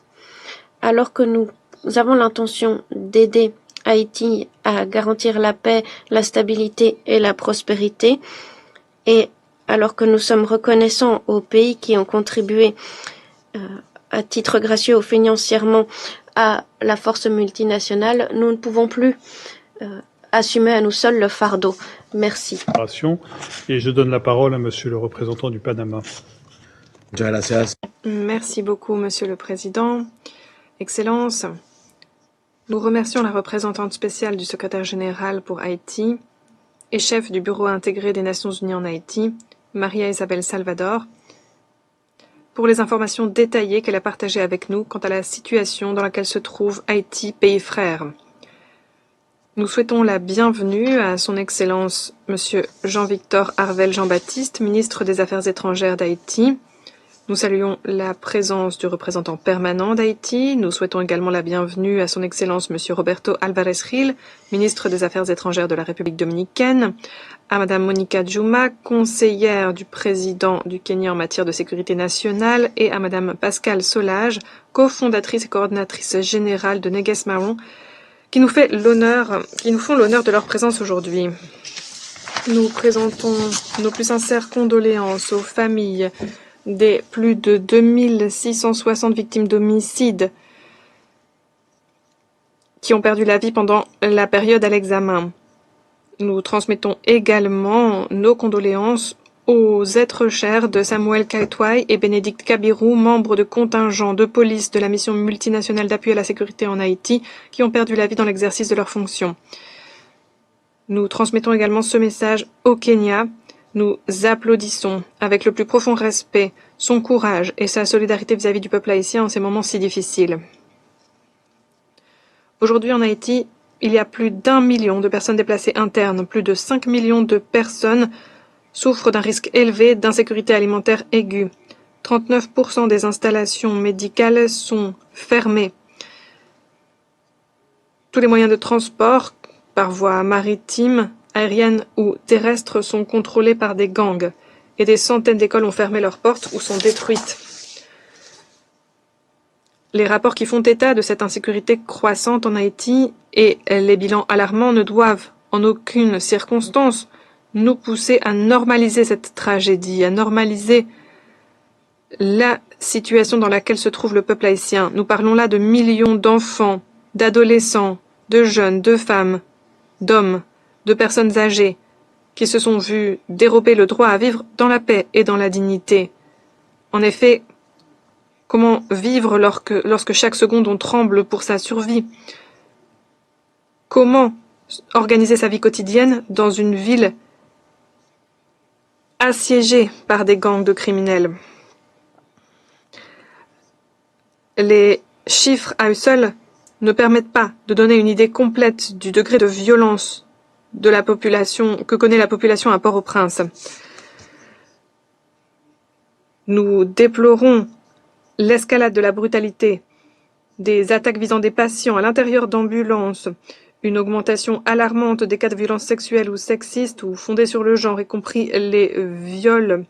Alors que nous avons l'intention d'aider Haïti à garantir la paix, la stabilité et la prospérité, et alors que nous sommes reconnaissants aux pays qui ont contribué à titre gracieux ou financièrement à la force multinationale, nous ne pouvons plus assumer à nous seuls le fardeau. Merci. Et je donne la parole à Monsieur le représentant du Panama. Merci beaucoup, Monsieur le Président. Excellences, nous remercions la représentante spéciale du secrétaire général pour Haïti et chef du Bureau intégré des Nations Unies en Haïti, Maria Isabel Salvador, pour les informations détaillées qu'elle a partagées avec nous quant à la situation dans laquelle se trouve Haïti, pays frère. Nous souhaitons la bienvenue à son Excellence Monsieur Jean-Victor Harvel Jean-Baptiste, ministre des Affaires étrangères d'Haïti. Nous saluons la présence du représentant permanent d'Haïti. Nous souhaitons également la bienvenue à son Excellence Monsieur Roberto Alvarez Gil, ministre des Affaires étrangères de la République dominicaine, à Madame Monica Juma, conseillère du président du Kenya en matière de sécurité nationale, et à Madame Pascale Solage, cofondatrice et coordinatrice générale de Neges Marron, qui nous font l'honneur de leur présence aujourd'hui. Nous présentons nos plus sincères condoléances aux familles des plus de 2660 victimes d'homicides qui ont perdu la vie pendant la période à l'examen. Nous transmettons également nos condoléances aux êtres chers de Samuel Kaitwai et Bénédicte Kabirou, membres de contingent de police de la mission multinationale d'appui à la sécurité en Haïti, qui ont perdu la vie dans l'exercice de leurs fonctions. Nous transmettons également ce message au Kenya Nous applaudissons avec le plus profond respect son courage et sa solidarité vis-à-vis du peuple haïtien en ces moments si difficiles. Aujourd'hui en Haïti, il y a plus d'1 million de personnes déplacées internes, plus de 5 millions de personnes souffrent d'un risque élevé d'insécurité alimentaire aiguë. 39% des installations médicales sont fermées. Tous les moyens de transport, par voie maritime, aérienne ou terrestre, sont contrôlés par des gangs et des centaines d'écoles ont fermé leurs portes ou sont détruites. Les rapports qui font état de cette insécurité croissante en Haïti et les bilans alarmants ne doivent en aucune circonstance nous pousser à normaliser cette tragédie, à normaliser la situation dans laquelle se trouve le peuple haïtien. Nous parlons là de millions d'enfants, d'adolescents, de jeunes, de femmes, d'hommes, de personnes âgées qui se sont vus dérober le droit à vivre dans la paix et dans la dignité. En effet, comment vivre lorsque chaque seconde on tremble pour sa survie? Comment organiser sa vie quotidienne dans une ville assiégée par des gangs de criminels? Les chiffres à eux seuls ne permettent pas de donner une idée complète du degré de violence de la population que connaît la population à Port-au-Prince. Nous déplorons l'escalade de la brutalité, des attaques visant des patients à l'intérieur d'ambulances, une augmentation alarmante des cas de violences sexuelles ou sexistes ou fondées sur le genre, y compris les viols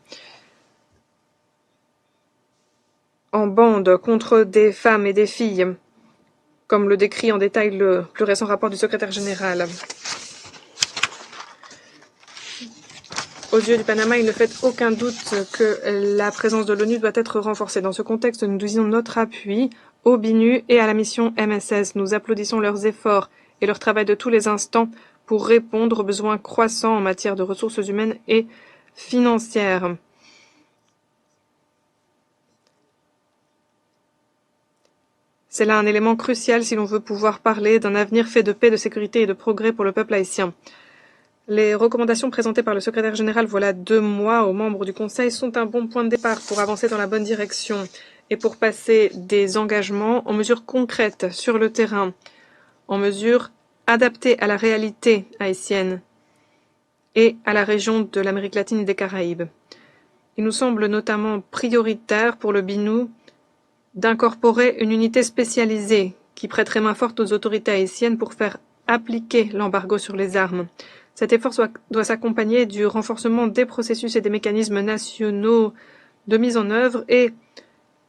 en bande contre des femmes et des filles, comme le décrit en détail le plus récent rapport du secrétaire général. Aux yeux du Panama, il ne fait aucun doute que la présence de l'ONU doit être renforcée. Dans ce contexte, nous disons notre appui au BINU et à la mission MSS. Nous applaudissons leurs efforts et leur travail de tous les instants pour répondre aux besoins croissants en matière de ressources humaines et financières. C'est là un élément crucial si l'on veut pouvoir parler d'un avenir fait de paix, de sécurité et de progrès pour le peuple haïtien. Les recommandations présentées par le secrétaire général voilà 2 mois aux membres du Conseil sont un bon point de départ pour avancer dans la bonne direction et pour passer des engagements en mesures concrètes sur le terrain, en mesures adaptées à la réalité haïtienne et à la région de l'Amérique latine et des Caraïbes. Il nous semble notamment prioritaire pour le BINU d'incorporer une unité spécialisée qui prêterait main forte aux autorités haïtiennes pour faire appliquer l'embargo sur les armes. Cet effort doit s'accompagner du renforcement des processus et des mécanismes nationaux de mise en œuvre et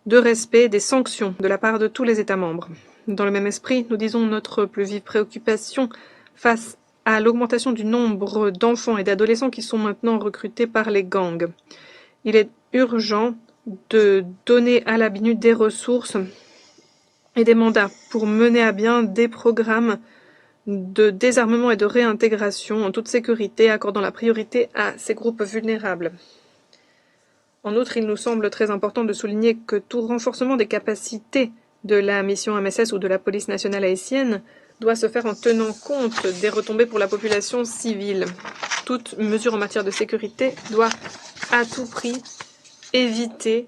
de respect des sanctions de la part de tous les États membres. Dans le même esprit, nous disons notre plus vive préoccupation face à l'augmentation du nombre d'enfants et d'adolescents qui sont maintenant recrutés par les gangs. Il est urgent de donner à la BINU des ressources et des mandats pour mener à bien des programmes de désarmement et de réintégration en toute sécurité, accordant la priorité à ces groupes vulnérables. En outre, il nous semble très important de souligner que tout renforcement des capacités de la mission MSS ou de la police nationale haïtienne doit se faire en tenant compte des retombées pour la population civile. Toute mesure en matière de sécurité doit à tout prix éviter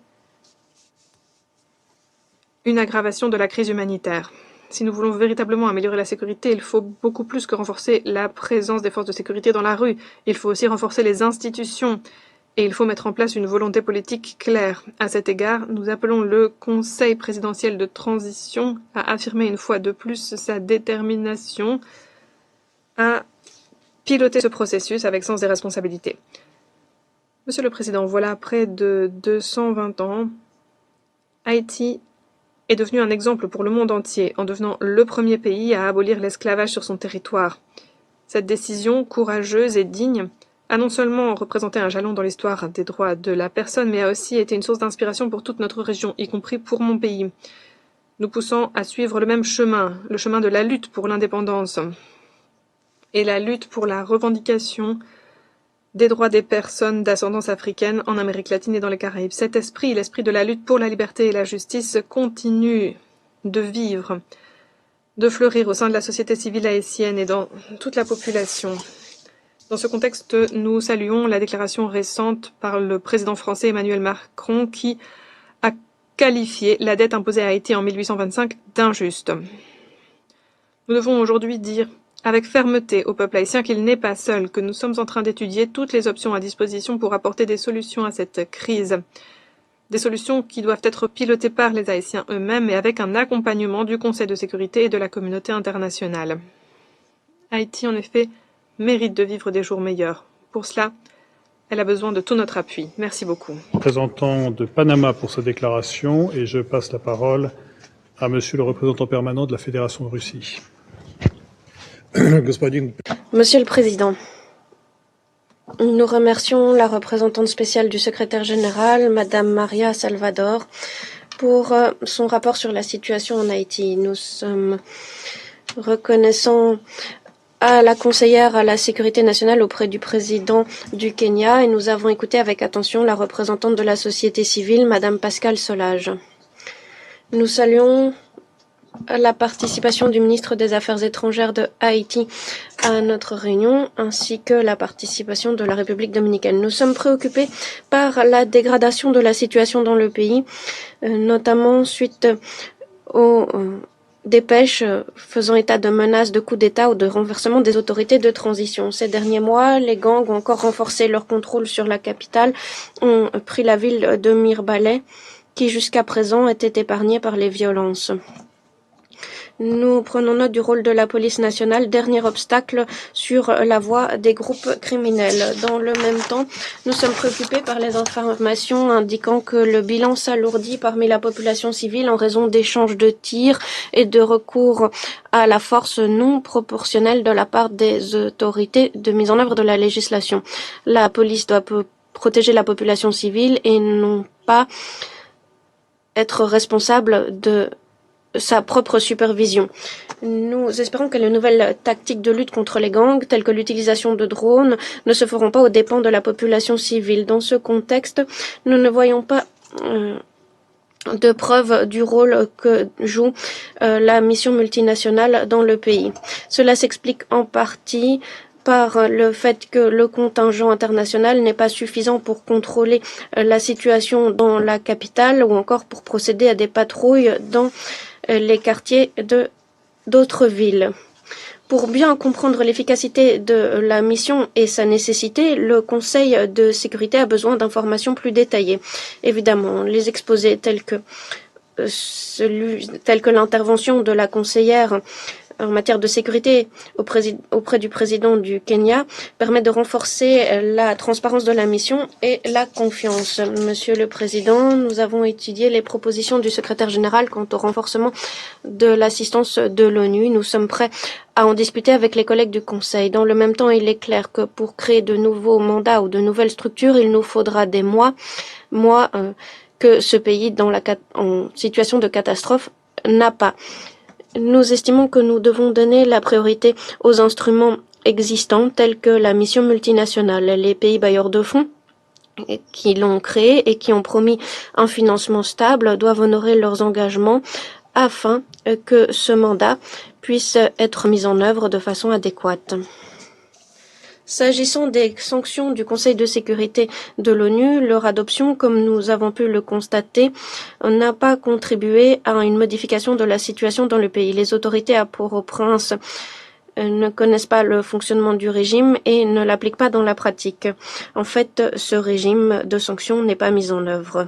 une aggravation de la crise humanitaire. Si nous voulons véritablement améliorer la sécurité, il faut beaucoup plus que renforcer la présence des forces de sécurité dans la rue. Il faut aussi renforcer les institutions et il faut mettre en place une volonté politique claire. À cet égard, nous appelons le Conseil présidentiel de transition à affirmer une fois de plus sa détermination à piloter ce processus avec sens des responsabilités. Monsieur le Président, voilà près de 220 ans, Haïti est devenu un exemple pour le monde entier en devenant le premier pays à abolir l'esclavage sur son territoire. Cette décision courageuse et digne a non seulement représenté un jalon dans l'histoire des droits de la personne, mais a aussi été une source d'inspiration pour toute notre région, y compris pour mon pays, nous poussant à suivre le même chemin, le chemin de la lutte pour l'indépendance et la lutte pour la revendication des droits des personnes d'ascendance africaine en Amérique latine et dans les Caraïbes. Cet esprit, l'esprit de la lutte pour la liberté et la justice, continue de vivre, de fleurir au sein de la société civile haïtienne et dans toute la population. Dans ce contexte, nous saluons la déclaration récente par le président français Emmanuel Macron qui a qualifié la dette imposée à Haïti en 1825 d'injuste. Nous devons aujourd'hui dire avec fermeté au peuple haïtien qu'il n'est pas seul, que nous sommes en train d'étudier toutes les options à disposition pour apporter des solutions à cette crise. Des solutions qui doivent être pilotées par les Haïtiens eux-mêmes et avec un accompagnement du Conseil de sécurité et de la communauté internationale. Haïti, en effet, mérite de vivre des jours meilleurs. Pour cela, elle a besoin de tout notre appui. Merci beaucoup. Représentant de Panama pour sa déclaration, et je passe la parole à Monsieur le représentant permanent de la Fédération de Russie. Monsieur le Président, nous remercions la représentante spéciale du secrétaire général, Madame Maria Salvador, pour son rapport sur la situation en Haïti. Nous sommes reconnaissants à la conseillère à la sécurité nationale auprès du président du Kenya et nous avons écouté avec attention la représentante de la société civile, Madame Pascal Solage. Nous saluons la participation du ministre des Affaires étrangères de Haïti à notre réunion, ainsi que la participation de la République dominicaine. Nous sommes préoccupés par la dégradation de la situation dans le pays, notamment suite aux dépêches faisant état de menaces de coup d'État ou de renversement des autorités de transition. Ces derniers mois, les gangs ont encore renforcé leur contrôle sur la capitale, ont pris la ville de Mirebalais, qui jusqu'à présent était épargnée par les violences. Nous prenons note du rôle de la police nationale, dernier obstacle sur la voie des groupes criminels. Dans le même temps, nous sommes préoccupés par les informations indiquant que le bilan s'alourdit parmi la population civile en raison d'échanges de tirs et de recours à la force non proportionnelle de la part des autorités de mise en œuvre de la législation. La police doit protéger la population civile et non pas être responsable de sa propre supervision. Nous espérons que les nouvelles tactiques de lutte contre les gangs, telles que l'utilisation de drones, ne se feront pas aux dépens de la population civile. Dans ce contexte, nous ne voyons pas de preuve du rôle que joue la mission multinationale dans le pays. Cela s'explique en partie par le fait que le contingent international n'est pas suffisant pour contrôler la situation dans la capitale ou encore pour procéder à des patrouilles dans les quartiers d'autres villes. Pour bien comprendre l'efficacité de la mission et sa nécessité, le Conseil de sécurité a besoin d'informations plus détaillées. Évidemment, les exposés tels que l'intervention de la conseillère en matière de sécurité auprès du président du Kenya permet de renforcer la transparence de la mission et la confiance. Monsieur le Président, nous avons étudié les propositions du secrétaire général quant au renforcement de l'assistance de l'ONU. Nous sommes prêts à en discuter avec les collègues du Conseil. Dans le même temps, il est clair que pour créer de nouveaux mandats ou de nouvelles structures, il nous faudra des mois que ce pays en situation de catastrophe n'a pas. Nous estimons que nous devons donner la priorité aux instruments existants tels que la mission multinationale. Les pays bailleurs de fonds qui l'ont créée et qui ont promis un financement stable doivent honorer leurs engagements afin que ce mandat puisse être mis en œuvre de façon adéquate. S'agissant des sanctions du Conseil de sécurité de l'ONU, leur adoption, comme nous avons pu le constater, n'a pas contribué à une modification de la situation dans le pays. Les autorités à Port-au-Prince ne connaissent pas le fonctionnement du régime et ne l'appliquent pas dans la pratique. En fait, ce régime de sanctions n'est pas mis en œuvre.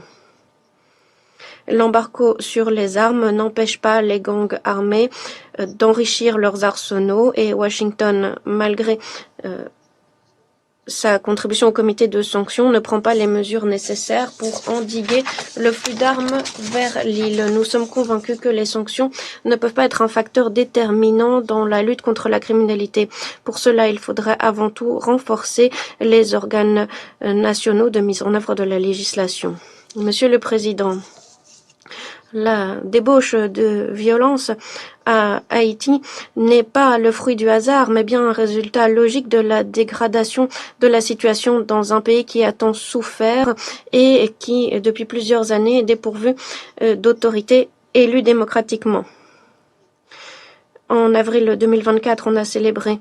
L'embargo sur les armes n'empêche pas les gangs armés d'enrichir leurs arsenaux et Washington, malgré sa contribution au comité de sanctions, ne prend pas les mesures nécessaires pour endiguer le flux d'armes vers l'île. Nous sommes convaincus que les sanctions ne peuvent pas être un facteur déterminant dans la lutte contre la criminalité. Pour cela, il faudrait avant tout renforcer les organes nationaux de mise en œuvre de la législation. Monsieur le Président, la débauche de violence à Haïti n'est pas le fruit du hasard, mais bien un résultat logique de la dégradation de la situation dans un pays qui a tant souffert et qui, depuis plusieurs années, est dépourvu d'autorités élues démocratiquement. En avril 2024, on a célébré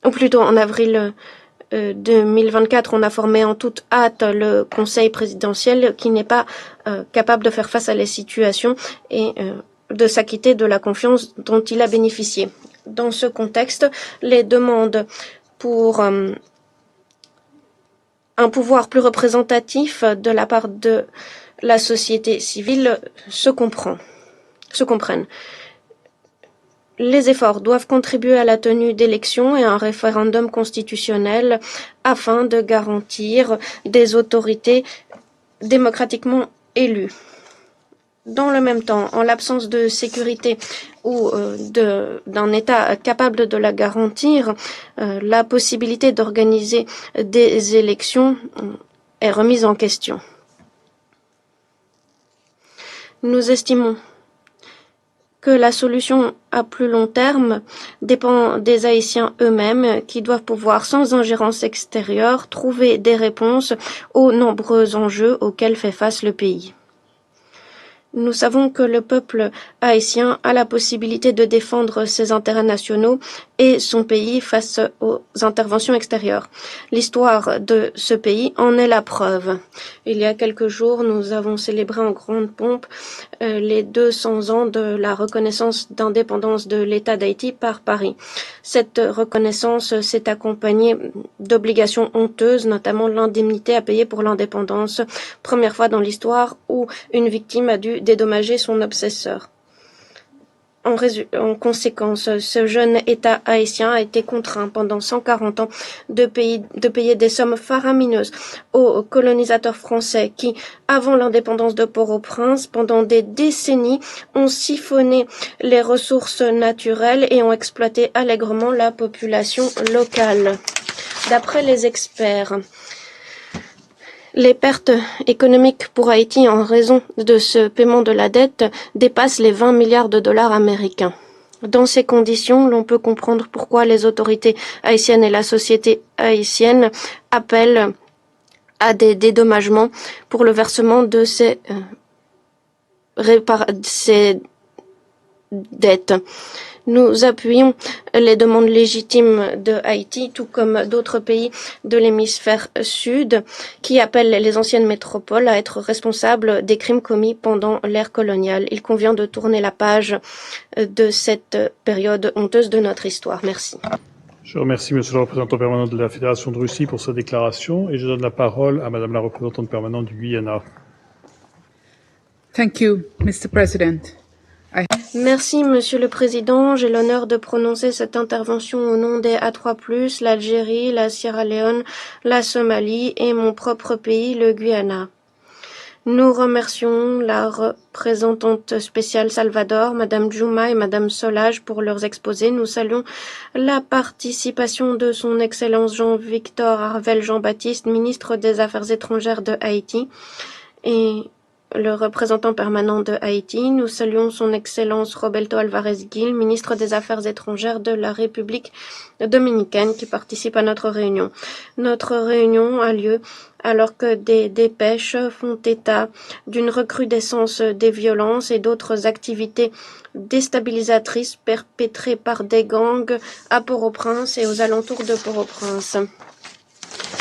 ou plutôt en avril 2024, on a formé en toute hâte le Conseil présidentiel qui n'est pas capable de faire face à les situations et de s'acquitter de la confiance dont il a bénéficié. Dans ce contexte, les demandes pour un pouvoir plus représentatif de la part de la société civile se comprennent. Les efforts doivent contribuer à la tenue d'élections et à un référendum constitutionnel afin de garantir des autorités démocratiquement élues. Dans le même temps, en l'absence de sécurité ou d'un État capable de la garantir, la possibilité d'organiser des élections est remise en question. Nous estimons que la solution à plus long terme dépend des Haïtiens eux-mêmes qui doivent pouvoir, sans ingérence extérieure, trouver des réponses aux nombreux enjeux auxquels fait face le pays. Nous savons que le peuple haïtien a la possibilité de défendre ses intérêts nationaux et son pays face aux interventions extérieures. L'histoire de ce pays en est la preuve. Il y a quelques jours, nous avons célébré en grande pompe les 200 ans de la reconnaissance d'indépendance de l'État d'Haïti par Paris. Cette reconnaissance s'est accompagnée d'obligations honteuses, notamment l'indemnité à payer pour l'indépendance, première fois dans l'histoire où une victime a dû dédommager son obsesseur. En conséquence, ce jeune État haïtien a été contraint pendant 140 ans de payer des sommes faramineuses aux colonisateurs français qui, avant l'indépendance de Port-au-Prince, pendant des décennies, ont siphonné les ressources naturelles et ont exploité allègrement la population locale. D'après les experts, les pertes économiques pour Haïti en raison de ce paiement de la dette dépassent les 20 milliards de dollars américains. Dans ces conditions, l'on peut comprendre pourquoi les autorités haïtiennes et la société haïtienne appellent à des dédommagements pour le versement de ces dettes. Nous appuyons les demandes légitimes de Haïti, tout comme d'autres pays de l'hémisphère sud, qui appellent les anciennes métropoles à être responsables des crimes commis pendant l'ère coloniale. Il convient de tourner la page de cette période honteuse de notre histoire. Merci. Je remercie Monsieur le représentant permanent de la Fédération de Russie pour sa déclaration et je donne la parole à Madame la représentante permanente du Guyana. Thank you, Mr. President. Merci, Monsieur le Président. J'ai l'honneur de prononcer cette intervention au nom des A3+, l'Algérie, la Sierra Leone, la Somalie et mon propre pays, le Guyana. Nous remercions la représentante spéciale Salvador, Madame Djouma et Madame Solage pour leurs exposés. Nous saluons la participation de son Excellence Jean-Victor Harvel Jean-Baptiste, ministre des Affaires étrangères de Haïti, et le représentant permanent de Haïti. Nous saluons son Excellence Roberto Alvarez Gil, ministre des Affaires étrangères de la République dominicaine, qui participe à notre réunion. Notre réunion a lieu alors que des dépêches font état d'une recrudescence des violences et d'autres activités déstabilisatrices perpétrées par des gangs à Port-au-Prince et aux alentours de Port-au-Prince.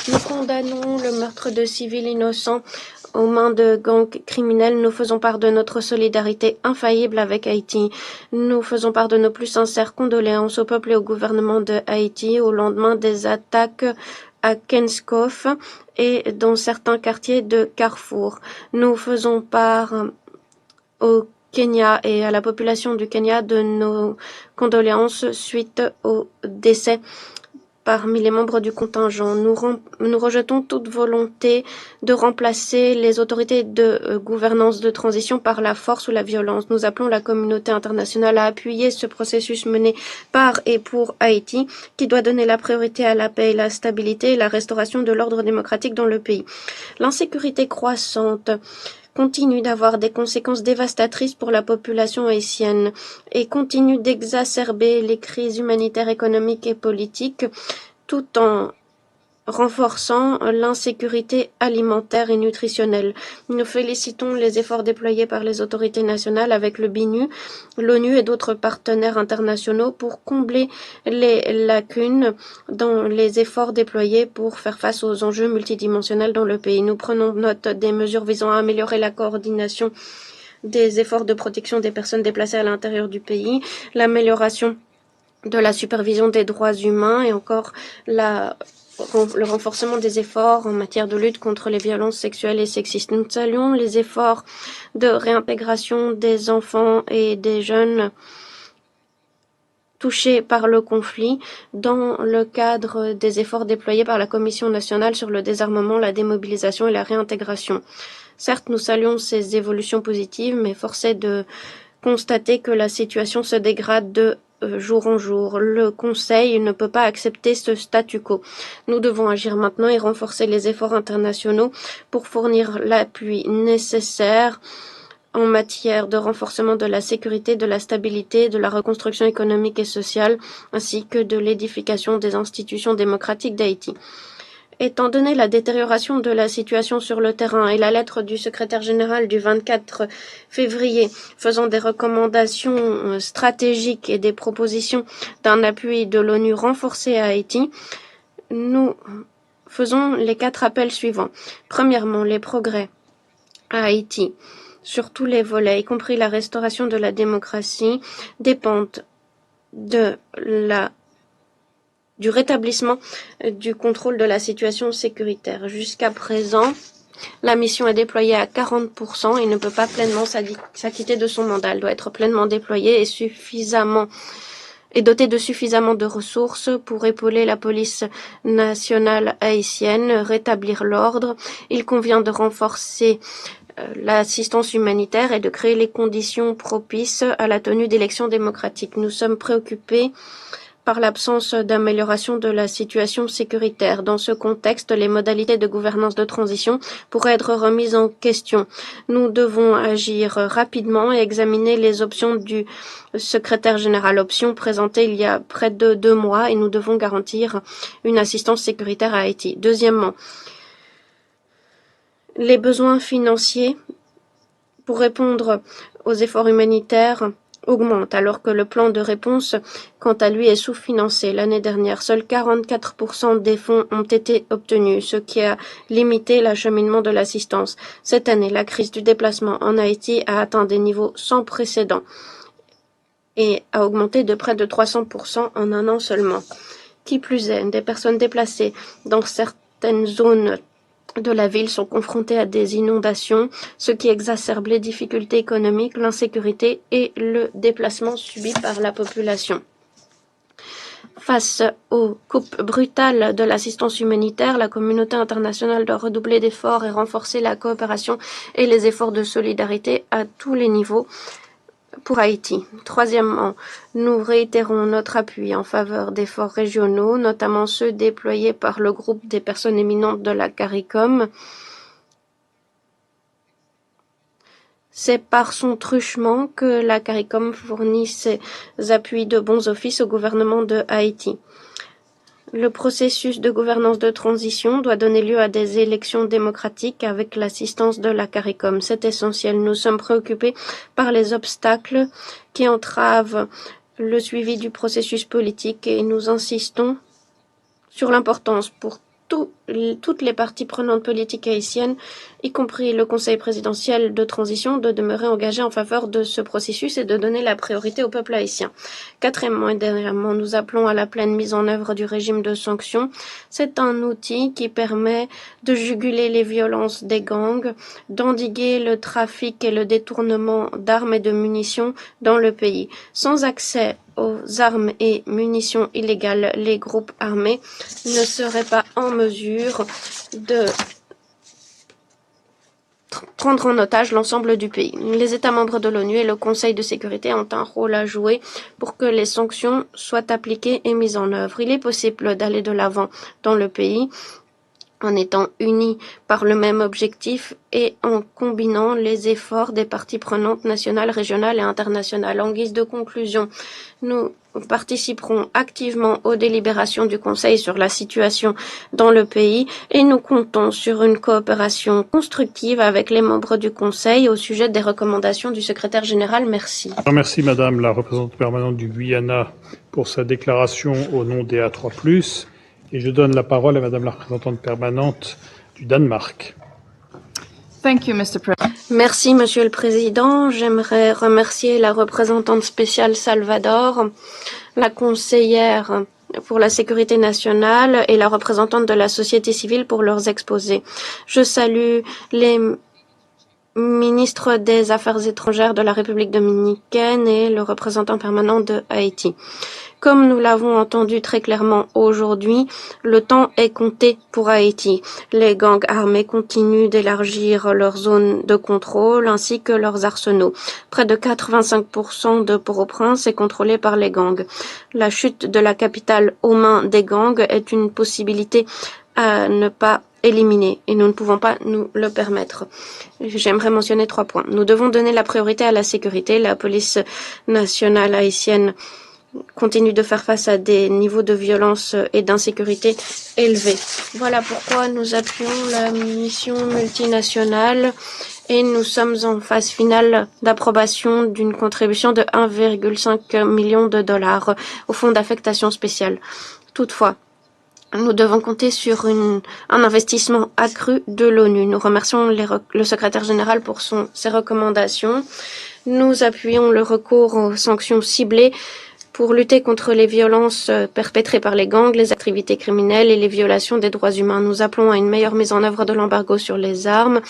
Nous condamnons le meurtre de civils innocents aux mains de gangs criminels. Nous faisons part de notre solidarité infaillible avec Haïti. Nous faisons part de nos plus sincères condoléances au peuple et au gouvernement de Haïti au lendemain des attaques à Kenskoff et dans certains quartiers de Carrefour. Nous faisons part au Kenya et à la population du Kenya de nos condoléances suite au décès parmi les membres du contingent. Nous rejetons toute volonté de remplacer les autorités de gouvernance de transition par la force ou la violence. Nous appelons la communauté internationale à appuyer ce processus mené par et pour Haïti, qui doit donner la priorité à la paix et la stabilité et la restauration de l'ordre démocratique dans le pays. L'insécurité croissante continue d'avoir des conséquences dévastatrices pour la population haïtienne et continue d'exacerber les crises humanitaires, économiques et politiques tout en renforçant l'insécurité alimentaire et nutritionnelle. Nous félicitons les efforts déployés par les autorités nationales avec le BINU, l'ONU et d'autres partenaires internationaux pour combler les lacunes dans les efforts déployés pour faire face aux enjeux multidimensionnels dans le pays. Nous prenons note des mesures visant à améliorer la coordination des efforts de protection des personnes déplacées à l'intérieur du pays, l'amélioration de la supervision des droits humains et encore le renforcement des efforts en matière de lutte contre les violences sexuelles et sexistes. Nous saluons les efforts de réintégration des enfants et des jeunes touchés par le conflit dans le cadre des efforts déployés par la Commission nationale sur le désarmement, la démobilisation et la réintégration. Certes, nous saluons ces évolutions positives, mais force est de constater que la situation se dégrade de jour en jour. Le Conseil ne peut pas accepter ce statu quo. Nous devons agir maintenant et renforcer les efforts internationaux pour fournir l'appui nécessaire en matière de renforcement de la sécurité, de la stabilité, de la reconstruction économique et sociale, ainsi que de l'édification des institutions démocratiques d'Haïti. Étant donné la détérioration de la situation sur le terrain et la lettre du secrétaire général du 24 février faisant des recommandations stratégiques et des propositions d'un appui de l'ONU renforcé à Haïti, nous faisons les 4 appels suivants. Premièrement, les progrès à Haïti sur tous les volets, y compris la restauration de la démocratie, dépendent du rétablissement du contrôle de la situation sécuritaire. Jusqu'à présent, la mission est déployée à 40% et ne peut pas pleinement s'acquitter de son mandat. Elle doit être pleinement déployée et dotée de suffisamment de ressources pour épauler la police nationale haïtienne, rétablir l'ordre. Il convient de renforcer l'assistance humanitaire et de créer les conditions propices à la tenue d'élections démocratiques. Nous sommes préoccupés par l'absence d'amélioration de la situation sécuritaire. Dans ce contexte, les modalités de gouvernance de transition pourraient être remises en question. Nous devons agir rapidement et examiner les options du secrétaire général. Options présentées il y a près de 2 mois et nous devons garantir une assistance sécuritaire à Haïti. Deuxièmement, les besoins financiers pour répondre aux efforts humanitaires augmente, alors que le plan de réponse, quant à lui, est sous-financé. L'année dernière, seuls 44% des fonds ont été obtenus, ce qui a limité l'acheminement de l'assistance. Cette année, la crise du déplacement en Haïti a atteint des niveaux sans précédent et a augmenté de près de 300% en un an seulement. Qui plus est, des personnes déplacées dans certaines zones de la ville sont confrontés à des inondations, ce qui exacerbe les difficultés économiques, l'insécurité et le déplacement subi par la population. Face aux coupes brutales de l'assistance humanitaire, la communauté internationale doit redoubler d'efforts et renforcer la coopération et les efforts de solidarité à tous les niveaux pour Haïti. Troisièmement, nous réitérons notre appui en faveur d'efforts régionaux, notamment ceux déployés par le groupe des personnes éminentes de la CARICOM. C'est par son truchement que la CARICOM fournit ses appuis de bons offices au gouvernement de Haïti. Le processus de gouvernance de transition doit donner lieu à des élections démocratiques avec l'assistance de la CARICOM. C'est essentiel. Nous sommes préoccupés par les obstacles qui entravent le suivi du processus politique et nous insistons sur l'importance pour toutes les parties prenantes politiques haïtiennes, y compris le Conseil présidentiel de transition, de demeurer engagé en faveur de ce processus et de donner la priorité au peuple haïtien. Quatrièmement et dernièrement, nous appelons à la pleine mise en œuvre du régime de sanctions. C'est un outil qui permet de juguler les violences des gangs, d'endiguer le trafic et le détournement d'armes et de munitions dans le pays. Sans accès aux armes et munitions illégales, les groupes armés ne seraient pas en mesure de prendre en otage l'ensemble du pays. Les États membres de l'ONU et le Conseil de sécurité ont un rôle à jouer pour que les sanctions soient appliquées et mises en œuvre. Il est possible d'aller de l'avant dans le pays en étant unis par le même objectif et en combinant les efforts des parties prenantes nationales, régionales et internationales. En guise de conclusion, nous participerons activement aux délibérations du Conseil sur la situation dans le pays et nous comptons sur une coopération constructive avec les membres du Conseil au sujet des recommandations du secrétaire général. Merci. Je remercie Madame la représentante permanente du Guyana pour sa déclaration au nom des A3+, et je donne la parole à Madame la représentante permanente du Danemark. Thank you, Mr. President. Merci, Monsieur le Président. J'aimerais remercier la représentante spéciale Salvador, la conseillère pour la sécurité nationale et la représentante de la société civile pour leurs exposés. Je salue les ministres des Affaires étrangères de la République dominicaine et le représentant permanent de Haïti. Comme nous l'avons entendu très clairement aujourd'hui, le temps est compté pour Haïti. Les gangs armés continuent d'élargir leurs zones de contrôle ainsi que leurs arsenaux. Près de 85% de Port-au-Prince est contrôlé par les gangs. La chute de la capitale aux mains des gangs est une possibilité à ne pas éliminer et nous ne pouvons pas nous le permettre. J'aimerais mentionner 3 points. Nous devons donner la priorité à la sécurité. La police nationale haïtienne continue de faire face à des niveaux de violence et d'insécurité élevés. Voilà pourquoi nous appuyons la mission multinationale et nous sommes en phase finale d'approbation d'une contribution de 1,5 million de dollars au fonds d'affectation spéciale. Toutefois, nous devons compter sur un investissement accru de l'ONU. Nous remercions le secrétaire général pour ses recommandations. Nous appuyons le recours aux sanctions ciblées pour lutter contre les violences perpétrées par les gangs, les activités criminelles et les violations des droits humains. Nous appelons à une meilleure mise en œuvre de l'embargo sur les armes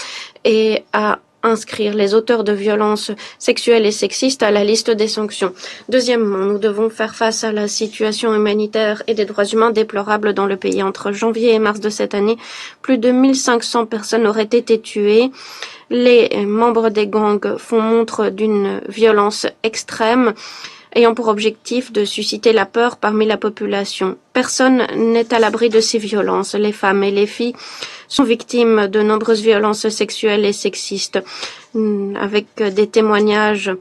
et à inscrire les auteurs de violences sexuelles et sexistes à la liste des sanctions. Deuxièmement, nous devons faire face à la situation humanitaire et des droits humains déplorable dans le pays. Entre janvier et mars de cette année, plus de 1500 personnes auraient été tuées. Les membres des gangs font montre d'une violence extrême, ayant pour objectif de susciter la peur parmi la population. Personne n'est à l'abri de ces violences. Les femmes et les filles sont victimes de nombreuses violences sexuelles et sexistes, avec des témoignages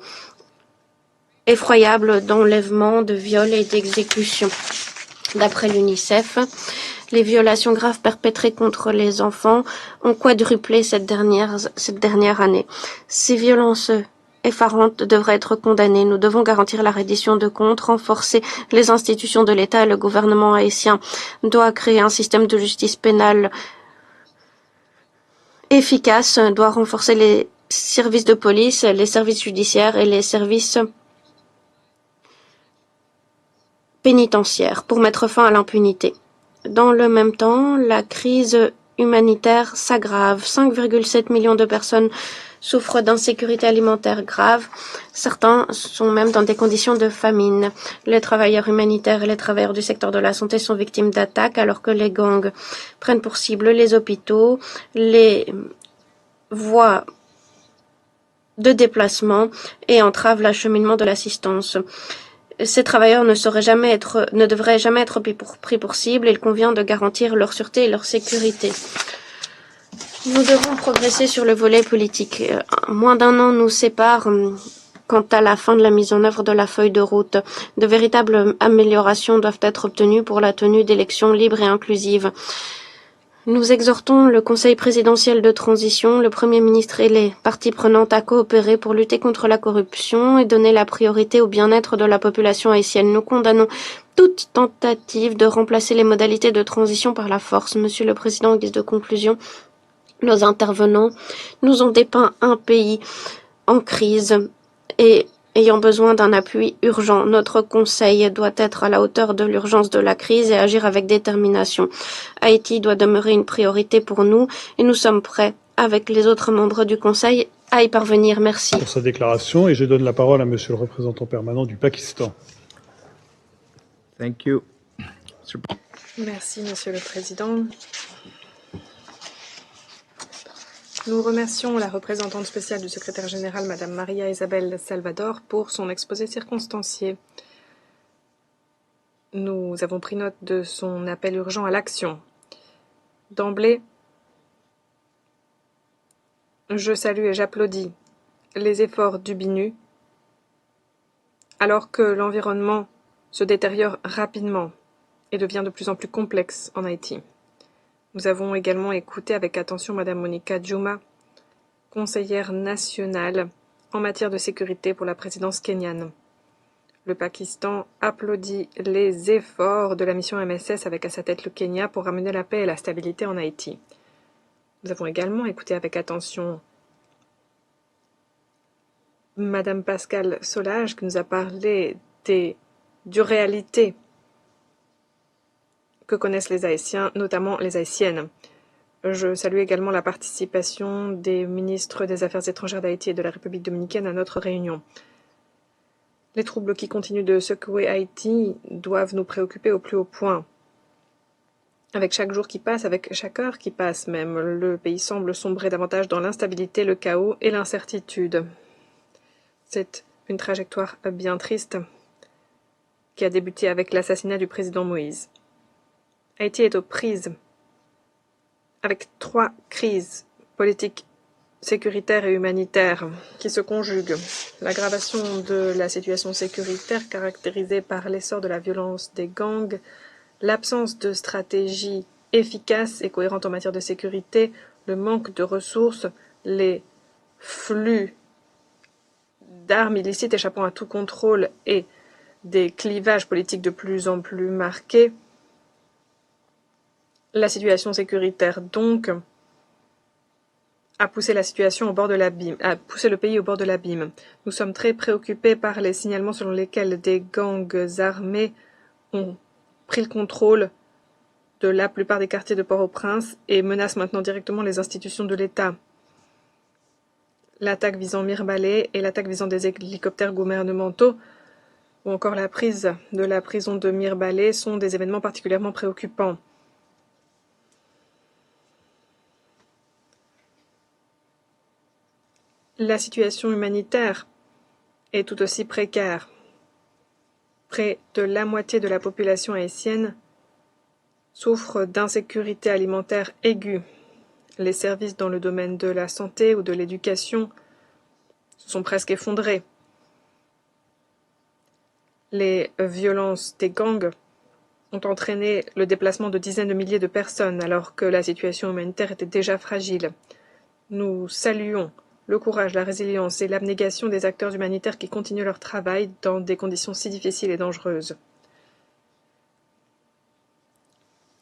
effroyables d'enlèvements, de viols et d'exécutions. D'après l'UNICEF, les violations graves perpétrées contre les enfants ont quadruplé cette dernière année. Ces violences effarantes devraient être condamnées. Nous devons garantir la reddition de comptes, renforcer les institutions de l'État. Le gouvernement haïtien doit créer un système de justice pénale efficace, doit renforcer les services de police, les services judiciaires et les services pénitentiaires pour mettre fin à l'impunité. Dans le même temps, la crise humanitaire s'aggrave. 5,7 millions de personnes souffrent d'insécurité alimentaire grave. Certains sont même dans des conditions de famine. Les travailleurs humanitaires et les travailleurs du secteur de la santé sont victimes d'attaques alors que les gangs prennent pour cible les hôpitaux, les voies de déplacement et entravent l'acheminement de l'assistance. Ces travailleurs ne devraient jamais être pris pour cible. Il convient de garantir leur sûreté et leur sécurité. Nous devons progresser sur le volet politique. Moins d'1 an nous sépare quant à la fin de la mise en œuvre de la feuille de route. De véritables améliorations doivent être obtenues pour la tenue d'élections libres et inclusives. Nous exhortons le Conseil présidentiel de transition, le Premier ministre et les parties prenantes à coopérer pour lutter contre la corruption et donner la priorité au bien-être de la population haïtienne. Nous condamnons toute tentative de remplacer les modalités de transition par la force. Monsieur le Président, en guise de conclusion, nos intervenants nous ont dépeint un pays en crise et ayant besoin d'un appui urgent. Notre Conseil doit être à la hauteur de l'urgence de la crise et agir avec détermination. Haïti doit demeurer une priorité pour nous et nous sommes prêts, avec les autres membres du Conseil, à y parvenir. Merci. Pour sa déclaration, et je donne la parole à Monsieur le représentant permanent du Pakistan. Thank you. Merci, Monsieur le Président. Nous remercions la représentante spéciale du secrétaire général, Madame Maria Isabel Salvador, pour son exposé circonstancié. Nous avons pris note de son appel urgent à l'action. D'emblée, je salue et j'applaudis les efforts du BINU alors que l'environnement se détériore rapidement et devient de plus en plus complexe en Haïti. Nous avons également écouté avec attention Madame Monica Djouma, conseillère nationale en matière de sécurité pour la présidence kenyane. Le Pakistan applaudit les efforts de la mission MSS avec à sa tête le Kenya pour ramener la paix et la stabilité en Haïti. Nous avons également écouté avec attention Madame Pascale Solage qui nous a parlé des dures réalités que connaissent les Haïtiens, notamment les Haïtiennes. Je salue également la participation des ministres des Affaires étrangères d'Haïti et de la République dominicaine à notre réunion. Les troubles qui continuent de secouer Haïti doivent nous préoccuper au plus haut point. Avec chaque jour qui passe, avec chaque heure qui passe même, le pays semble sombrer davantage dans l'instabilité, le chaos et l'incertitude. C'est une trajectoire bien triste qui a débuté avec l'assassinat du président Moïse. Haïti est aux prises avec 3 crises politiques, sécuritaires et humanitaires qui se conjuguent. L'aggravation de la situation sécuritaire caractérisée par l'essor de la violence des gangs, l'absence de stratégie efficace et cohérente en matière de sécurité, le manque de ressources, les flux d'armes illicites échappant à tout contrôle et des clivages politiques de plus en plus marqués. La situation sécuritaire, donc, a poussé la situation au bord de l'abîme, a poussé le pays au bord de l'abîme. Nous sommes très préoccupés par les signalements selon lesquels des gangs armés ont pris le contrôle de la plupart des quartiers de Port-au-Prince et menacent maintenant directement les institutions de l'État. L'attaque visant Mirbalais et l'attaque visant des hélicoptères gouvernementaux ou encore la prise de la prison de Mirbalais sont des événements particulièrement préoccupants. La situation humanitaire est tout aussi précaire. Près de la moitié de la population haïtienne souffre d'insécurité alimentaire aiguë. Les services dans le domaine de la santé ou de l'éducation sont presque effondrés. Les violences des gangs ont entraîné le déplacement de dizaines de milliers de personnes alors que la situation humanitaire était déjà fragile. Nous saluons le courage, la résilience et l'abnégation des acteurs humanitaires qui continuent leur travail dans des conditions si difficiles et dangereuses.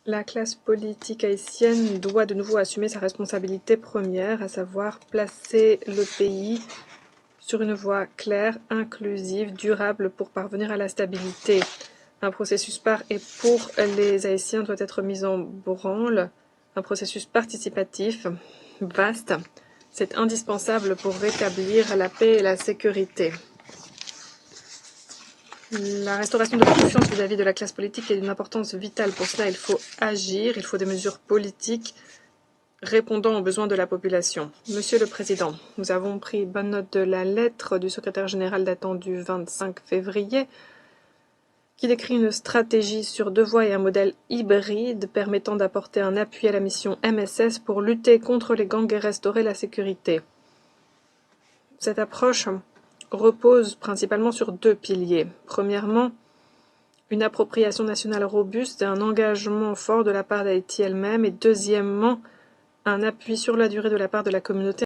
La classe politique haïtienne doit de nouveau assumer sa responsabilité première, à savoir placer le pays sur une voie claire, inclusive, durable pour parvenir à la stabilité. Un processus par et pour les Haïtiens doit être mis en branle, un processus participatif, vaste. C'est indispensable pour rétablir la paix et la sécurité. La restauration de la confiance vis-à-vis de la classe politique est d'une importance vitale. Pour cela, il faut agir, il faut des mesures politiques répondant aux besoins de la population. Monsieur le Président, nous avons pris bonne note de la lettre du secrétaire général datant du 25 février qui décrit une stratégie sur 2 voies et un modèle hybride permettant d'apporter un appui à la mission MSS pour lutter contre les gangs et restaurer la sécurité. Cette approche repose principalement sur 2 piliers. Premièrement, une appropriation nationale robuste et un engagement fort de la part d'Haïti elle-même. Et deuxièmement, un appui sur la durée de la part de la communauté